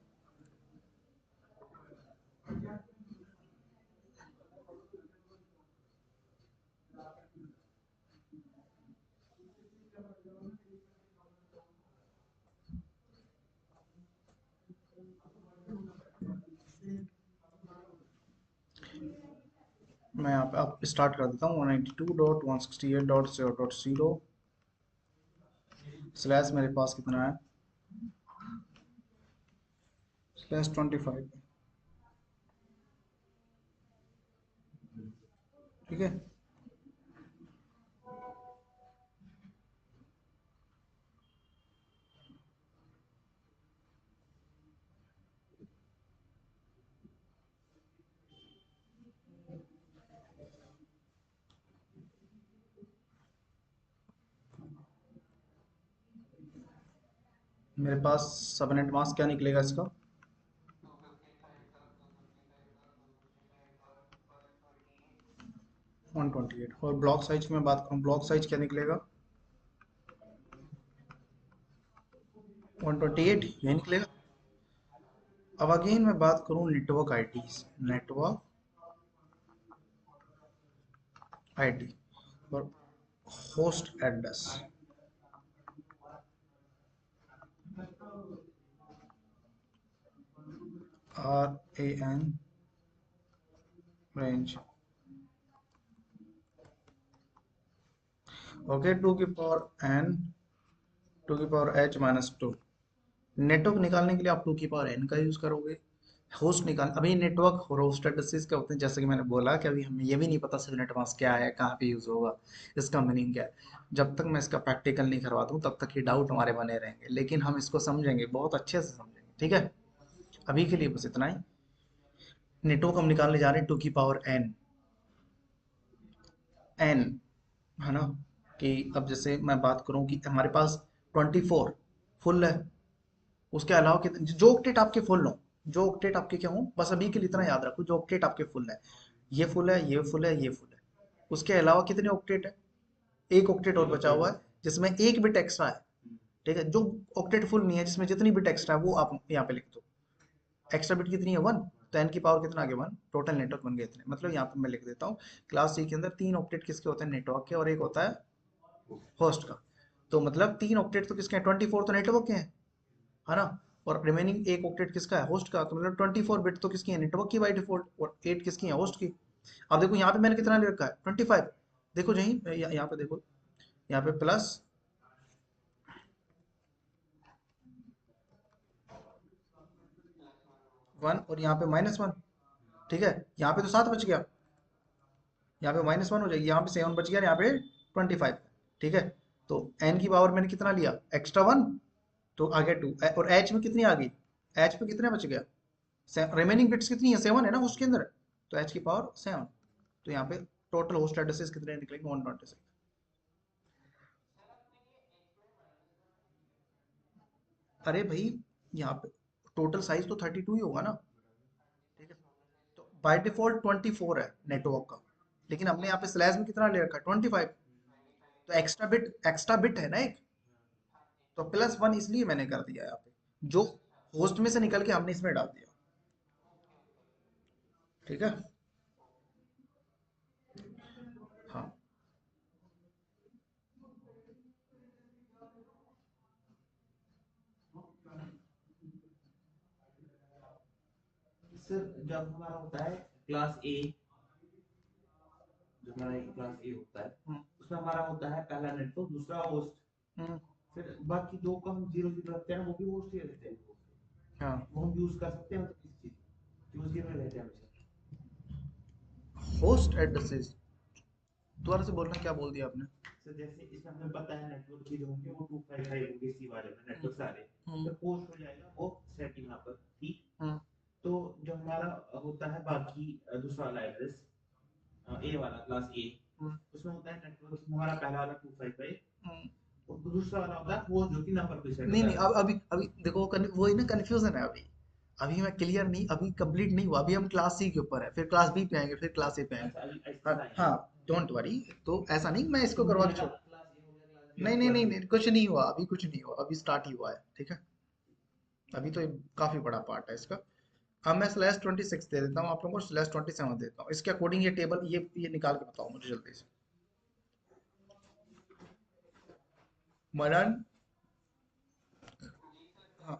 मैं यहाँ पे अब स्टार्ट कर देता हूँ 192.168.0.0 स्लैश, मेरे पास कितना है, /25, ठीक है। मेरे पास सबनेट मास्क क्या निकलेगा इसका, 128। और ब्लॉक साइज की मैं बात करूँ, ब्लॉक साइज क्या निकलेगा, 128 यही निकलेगा। अब अगेन मैं बात करूं नेटवर्क आईडी, नेटवर्क आईडी और host address, RAN range, okay, 2 की पावर n 2 की पावर h माइनस 2। नेटवर्क निकालने के लिए आप 2 की पावर n का यूज करोगे। होस्ट निकाल, अभी नेटवर्क और होस्ट एड्रेसेस क्या होते हैं, जैसे कि मैंने बोला कि अभी हमें ये भी नहीं पता सबनेट मास्क क्या है, कहाँ पे यूज होगा, इसका मीनिंग क्या है। जब तक मैं इसका प्रैक्टिकल नहीं करवा दूँ तब तक ये डाउट हमारे बने रहेंगे, लेकिन हम इसको समझेंगे, बहुत अच्छे से समझेंगे, ठीक है। अभी के लिए बस इतना ही। नेटवर्क हम निकालने जा रहे हैं 2 की पावर n, n है ना, कि अब जैसे मैं बात करूं कि हमारे पास 24 फुल है, उसके अलावा कितने जो ऑक्टेट आपके फुल हो, जो ऑक्टेट आपके क्या हो, बस अभी के लिए इतना याद रखो, जो ऑक्टेट आपके फुल है, ये फुल है, ये फुल है, ये फुल है, उसके अलावा कितने ऑक्टेट है, एक ऑक्टेट और बचा हुआ है जिसमें एक बिट एक्स्ट्रा है, ठीक है। जो ऑक्टेट फुल नहीं है, जिसमें जितनी बिट एक्स्ट्रा है वो आप यहाँ पे लिख दो। एक्स्ट्रा बिट कितनी है 1, तो n की पावर कितना आ गया 1, टोटल नेटवर्क बन गए इतने। मतलब यहाँ पे मैं लिख देता हूँ, क्लास सी के अंदर 3 ऑक्टेट किसके होते हैं, नेटवर्क के, और एक होता है होस्ट का। तो मतलब 3 ऑक्टेट तो किसके हैं, 24 तो नेटवर्क के हैं, है ना, और रिमेनिंग एक ऑक्टेट किसका है, होस्ट का। तो मतलब 24 बिट तो किसकी है, नेटवर्क की बाई डिफॉल्ट, और 8 किसकी है, होस्ट की। अब देखो यहाँ पे मैंने कितना ले रखा है, 25। देखो यहीं यहाँ पे देखो, यहाँ पे प्लस 1 और यहाँ पे -1, ठीक है। यहाँ पे तो 7 बच गया, यहाँ पे -1 हो जाएगी, यहाँ पे 7 बच गया, यहाँ पे 25, ठीक है। तो n की पावर मैंने कितना लिया, एक्स्ट्रा 1, तो आ गया 2, और h में कितनी आ गई, h पे कितना बच गया, रिमेनिंग बिट्स कितनी है, 7 है ना उसके अंदर, तो h की पावर 7। तो यहाँ पे टोटल होस्ट एड्रेसेस कितने निकलेंगे, 126। अरे भाई, यहाँ पे टोटल साइज तो 32 ही होगा ना, ठीक है। तो बाय डिफॉल्ट 24 है नेटवर्क का, लेकिन हमने यहाँ पे स्लैश में कितना ले रखा है, 25। तो एक्स्ट्रा बिट है ना एक, तो +1 इसलिए मैंने कर दिया यहाँ पे, जो होस्ट में से निकल के हमने इसमें डाल दिया, ठीक है। हाँ, सर जब हमारा होता है क्लास ए, जो हमारा क्लास ए होता है, हम्म, उसमें हमारा होता है पहला नेटवर्क, दूसरा होस्ट, हम्म, फिर बाकी दो को हम 0 0 रखते हैं ना, वो भी होस्ट ही रहते हैं, हाँ। वो हम यूज कर सकते हैं, मतलब किसी चीज यूज में रहते हैं हमेशा। होस्ट एड्रेसेस, दोबारा से बोलना, क्या बोल दिया आपने। सर जैसे इसमें हमें पता है नेटवर्क की जो होंगे वो 255 होंगे, इसी वाले में हम्म, नेटवर्क सारे, हम्म, तो पोस्ट हो जाएगा वो सेटिंग यहाँ पर, ठीक। हम्म, तो जो हमारा होता है बाकी दूसरा वाला एड्रेस, ए वाला क्लास ए, हम्म, उसमें होता है नेटवर्क हमारा पहला वाला 255, हम्म। और दूसरा वाला होता है वो जो कि नंबर पे सेट नहीं होता नहीं, है। अब अभी अभी देखो, वही ना कंफ्यूजन है अभी, अभी मैं क्लियर नहीं, अभी कंप्लीट नहीं हुआ, अभी हम क्लास सी के ऊपर है, फिर क्लास बी पे आएंगे, फिर क्लास ए पे आएंगे। अच्छा अभी हाँ ऐसा हाँ, है। Don't worry. तो ऐसा नहीं, मैं तो इसको करवा के मिलेगा छोड़, क्लास ए हो गया, क्लास बी नहीं हो नहीं गया, नहीं क्लास नहीं, कुछ नहीं हुआ अभी, कुछ नहीं हुआ अभी, स्टार्ट ही हुआ है, ठीक है। अभी तो ये काफी बड़ा पार्ट है इसका। अब मैं /26 दे देता हूँ आप लोगों को, /27 देता हूँ, इसके अकॉर्डिंग ये टेबल, ये निकाल के बताओ मुझे जल्दी से। मरण, हाँ,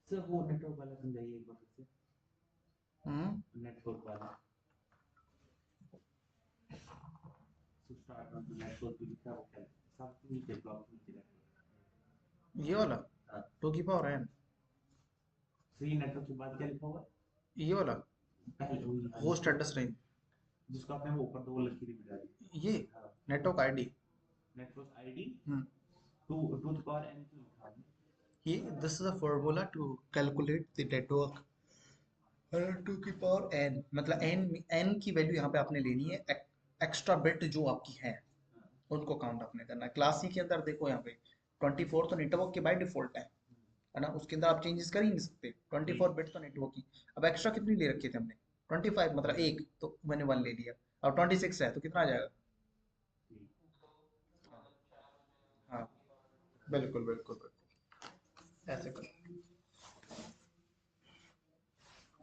सर वो नेटवर्क वाला समझाइए एक बार फिर हम्म, से, नेटवर्क वाला। तो स्टार्ट में नेटवर्क भी लिखा है, वो क्या सब नीचे ब्लॉक नीचे ये वाला नेटवर्क। 2 की पावर n, सो ये नेटवर्क के बाद क्या लिखा हुआ है, ये वाला पहले वही हाँ, होस्ट एड्रेस रेंज, जिसको आपने वो ऊपर दो लकीर भी डाली। ये हाँ, network ID, network ID hmm, 2 to the power n क्यों लिखा हमने? ये this is a formula to calculate the network 2 की पावर n, मतलब n की वैल्यू यहाँ पे आपने लेनी है, एक्स्ट्रा बिट जो आपकी है हाँ, उनको काउंट आपने करना है। क्लास सी के अंदर देखो यहाँ पे 24 तो नेटवर्क के बाय डिफॉल्ट है ना, उसके अंदर आप चेंजेस कर ही नहीं सकते। 24 बिट तो नेटवर्क की, अब एक्स्ट्रा कितनी ले रखी थी हमने 25, मतलब एक, तो मैंने 1 ले लिया। अब 26 है तो कितना आ जाएगा? ठीक। हाँ बिल्कुल बिल्कुल बिल्कुल, ऐसे कर।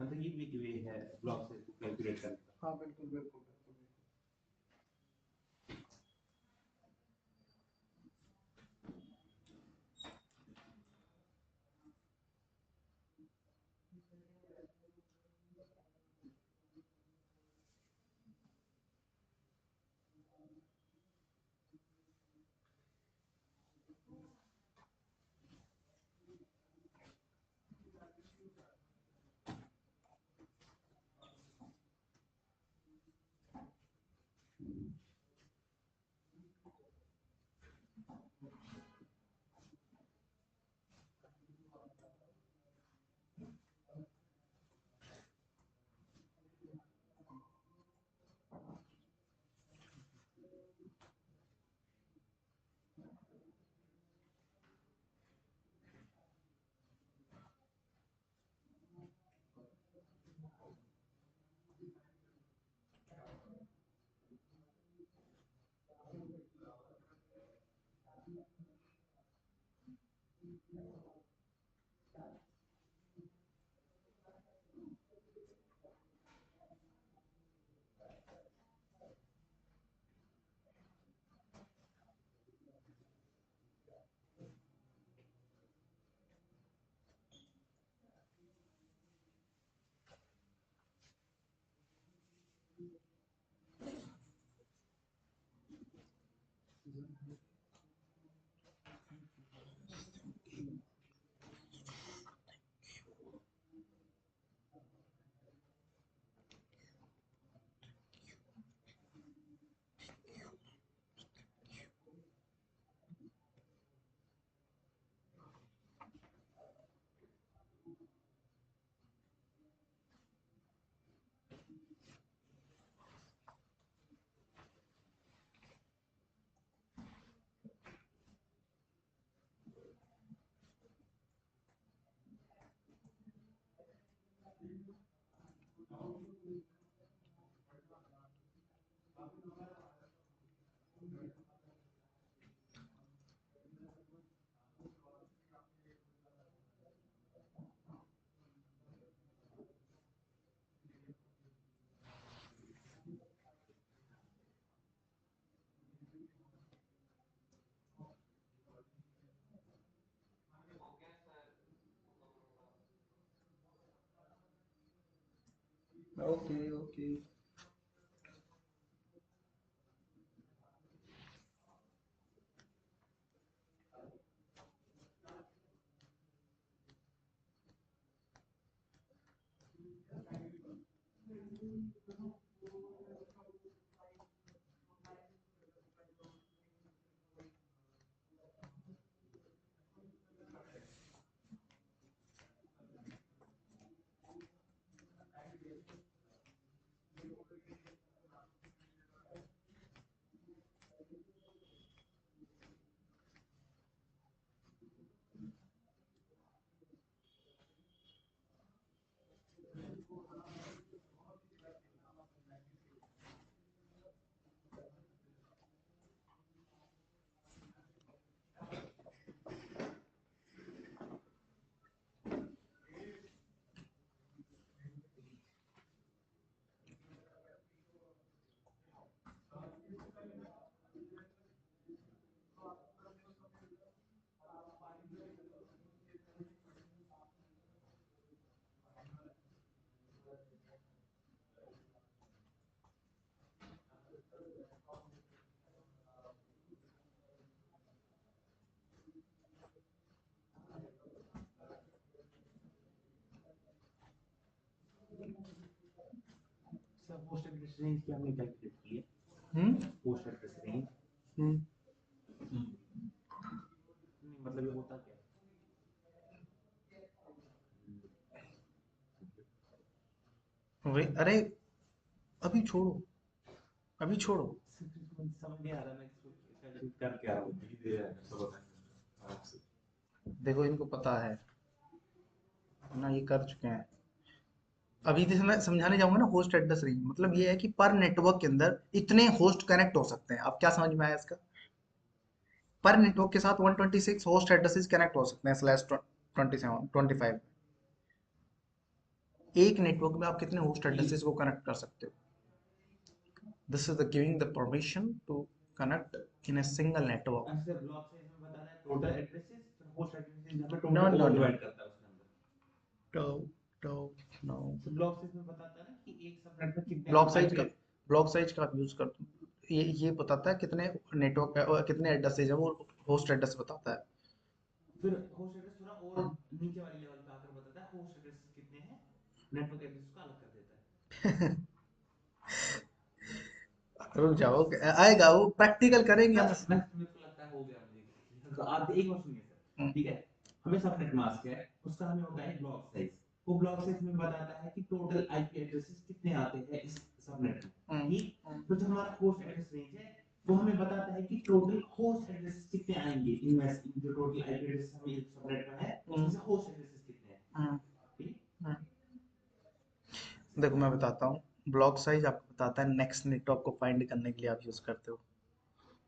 मतलब ये भी एक वे है ब्लॉक से कैलकुलेट करने का। हाँ बिल्कुल बिल्कुल बिल्कुल। Okay okay. Sir post address range की हमने कैलकुलेट की है। हम्म पोस्ट एड्रेस रेंज हम्म अरे अभी छोड़ो, अभी छोड़ो। समझ नहीं आ रहा मैं इसको कैसे कर क्या रहा हूँ। धीरे धीरे सब बताएंगे आराम से। देखो इनको पता है ना, ये कर चुके हैं। अभी जैसे मैं समझाने जाऊंगा ना, होस्ट एड्रेस रेंज मतलब ये है कि पर नेटवर्क के अंदर इतने होस्ट कनेक्ट हो सकते हैं। अब क्या समझ में आया इसका? पर नेटवर्क के साथ 126 होस्ट एड्रेसेस कनेक्ट हो सकते हैं स्लैश 27 25। एक नेटवर्क में आप कितने होस्ट एड्रेसेस को कनेक्ट कर सकते हो? This is the giving the permission to connect in a single network. ऐसे ब्लॉक साइज में बताता है टोटल एड्रेसेस, फिर होस्ट एड्रेसेस यहाँ पे no total no over no, divide करता है उसके अंदर। तो तो नो। तो ब्लॉक साइज में बताता है ना कि एक सबनेट में कितने ब्लॉक साइज का, आईपी। ब्लॉक साइज का आप यूज कर, ये बताता है कितने नेटवर्क कितने एड्रेसेज है, वो होस्ट एड्रेस बताता है। फिर होस्ट एड्रेस थोड़ा और नीचे वाली लेवल पे आकर बताता है होस्ट एड्रेस कितने हैं, नेटवर्क एड्रेस को अलग कर देता है। रुक जाओ, आएगा वो, प्रैक्टिकल करेंगे हम। सर मैं मेरे को लगता है हो गया मुझे। तो आप एक बार सुनिए सर, ठीक है। हमें सबनेट मास्क है, उसका हमें होता है ब्लॉक साइज। वो ब्लॉक साइज में बताता है कि टोटल आईपी एड्रेसेस कितने आते हैं इस सबनेट में, ठीक। तो जो हमारा होस्ट एड्रेस रेंज है वो हमें बताता है कि टोटल होस्ट एड्रेसेस कितने आएंगे इनमें, जो टोटल आईपी एड्रेस हमें इस सबनेट में है उसमें से होस्ट एड्रेसेस कितने हैं, ठीक। देखो मैं बताता हूँ, ब्लॉक साइज आपको बताता है नेक्स्ट नेटवर्क को फाइंड करने के लिए आप यूज करते हो।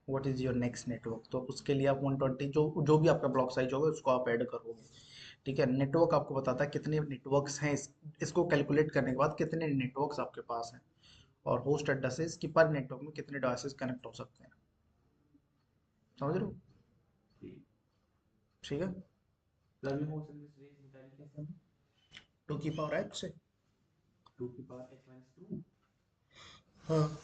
What is your next network, तो उसके लिए आप 120 जो भी आपका ब्लॉक साइज होगा उसको आप ऐड करोगे। ठीक है, नेटवर्क आपको बताता है कितने नेटवर्क्स हैं, इसको कैलकुलेट करने के बाद कितने नेटवर्क्स आपके पास हैं। और होस्ट एड्रेसेस कि पर नेटवर्क में कितने डिवाइसेस कनेक्ट हो सकते हैं। समझ रहे हो? ठीक है। तो अभी होस्ट एड्रेस रेंज निकाली कैसे हम? 2 की पावर h से। 2 की पावर h माइनस 2। हाँ।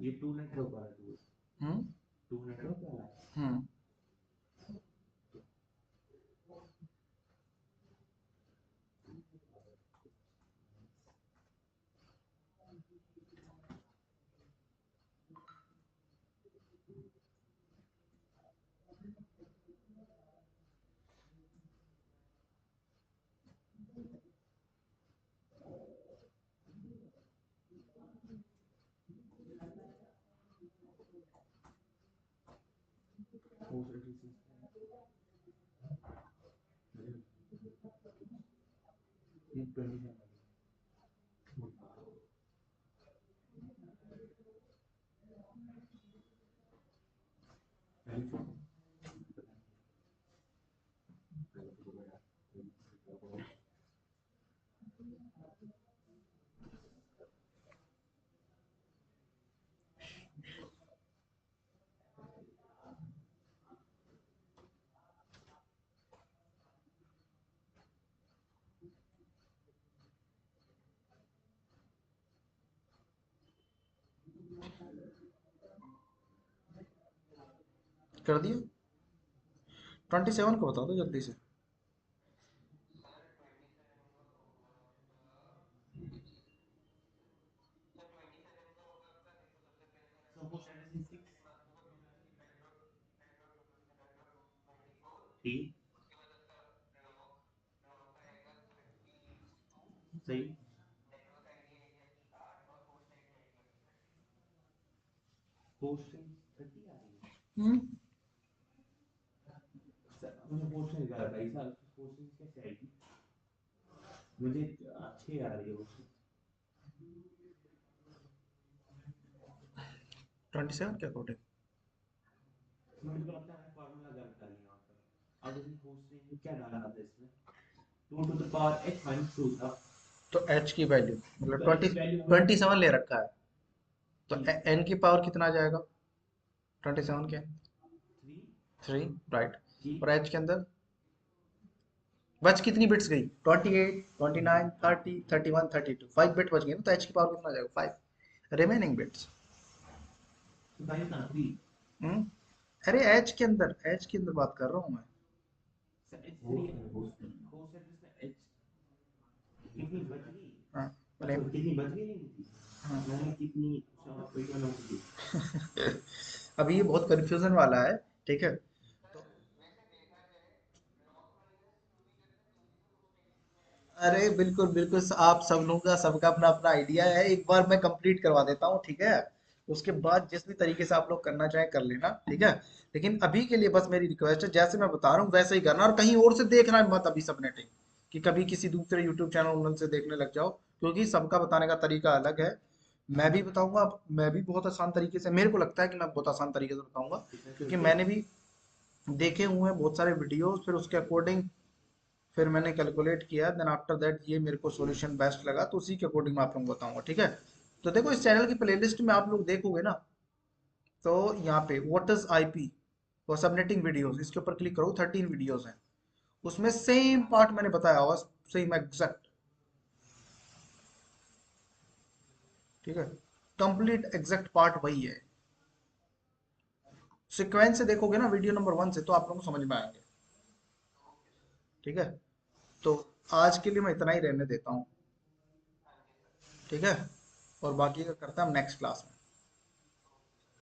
ये 2 नेटवर्क वाला टूल, हम्म 2 नेटवर्क वाला है। हम्म होस्ट एड्रेस ये 27 कर दिया। 27 को बता दो जल्दी से। सो होस्ट एड्रेस 6 ठीक सही। होस्ट 30 आ रही है हम्म सर, मुझे होस्ट नहीं निकाला भाई साहब, होस्ट कैसे आएगी? मुझे अच्छी आ रही है होस्ट। 27 क्या कोड है? मेरे को लगता है फार्मूला गलत डाली यहाँ पर। अब इसमें होस्ट रेंज में क्या डालना था इसमें? 2 to the power h minus 2 था। तो h की वैल्यू मतलब तो h 20 की वैल्यू 27 ले रखा है, तो ठीक n की पावर कितना आ जाएगा 27 के? 3 3, राइट। और ठीक। h के अंदर बच कितनी बिट्स गई? 28 29 30 31 32, 5 बिट बच गई ना, तो h की पावर कितना आ जाएगा? 5 रिमेनिंग बिट्स। तो भाई ना 3 हम्म अरे h के अंदर बात कर रहा हूँ मैं। सर h3 होस्ट एड्रेस में h कितनी बच गई? हाँ अच्छा अरे कितनी बच गई नहीं थी, हाँ। मैंने कितनी 51 हो गई। अभी ये बहुत कंफ्यूजन वाला है। ठीक है, तो अरे बिल्कुल बिल्कुल, आप सब लोगों का सबका अपना अपना आइडिया है, एक बार मैं कंप्लीट करवा देता हूँ, ठीक है। उसके बाद जिस भी तरीके से आप लोग करना चाहें कर लेना, ठीक है। लेकिन अभी के लिए बस मेरी रिक्वेस्ट है, जैसे मैं बता रहा हूँ वैसे ही करना, और कहीं और से देखना मत अभी सबनेटिंग, कि कभी किसी दूसरे यूट्यूब चैनल उनसे देखने लग जाओ, क्योंकि सबका बताने का तरीका अलग है। मैं भी बताऊंगा, मैं भी बहुत आसान तरीके से, मेरे को लगता है कि मैं बहुत आसान तरीके से बताऊंगा, क्योंकि मैंने भी देखे हुए हैं बहुत सारे वीडियोस, फिर उसके अकॉर्डिंग फिर मैंने कैलकुलेट किया, देन आफ्टर दैट ये मेरे को सॉल्यूशन बेस्ट लगा, तो उसी के अकॉर्डिंग मैं आप लोगों को बताऊंगा, ठीक है। तो देखो इस चैनल की प्लेलिस्ट में आप लोग देखोगे ना, तो यहाँ पे what is IP for subnetting videos, इसके ऊपर क्लिक करो, 13 वीडियोस हैं, उसमें सेम पार्ट मैंने बताया होगा, सेम एग्जैक्ट, ठीक है। कंप्लीट एग्जैक्ट पार्ट वही है। सीक्वेंस से देखोगे ना वीडियो नंबर 1 से, तो आप लोगों को समझ में आएंगे, ठीक है। तो आज के लिए मैं इतना ही रहने देता हूँ, ठीक है। और बाकी का करता हम नेक्स्ट क्लास में।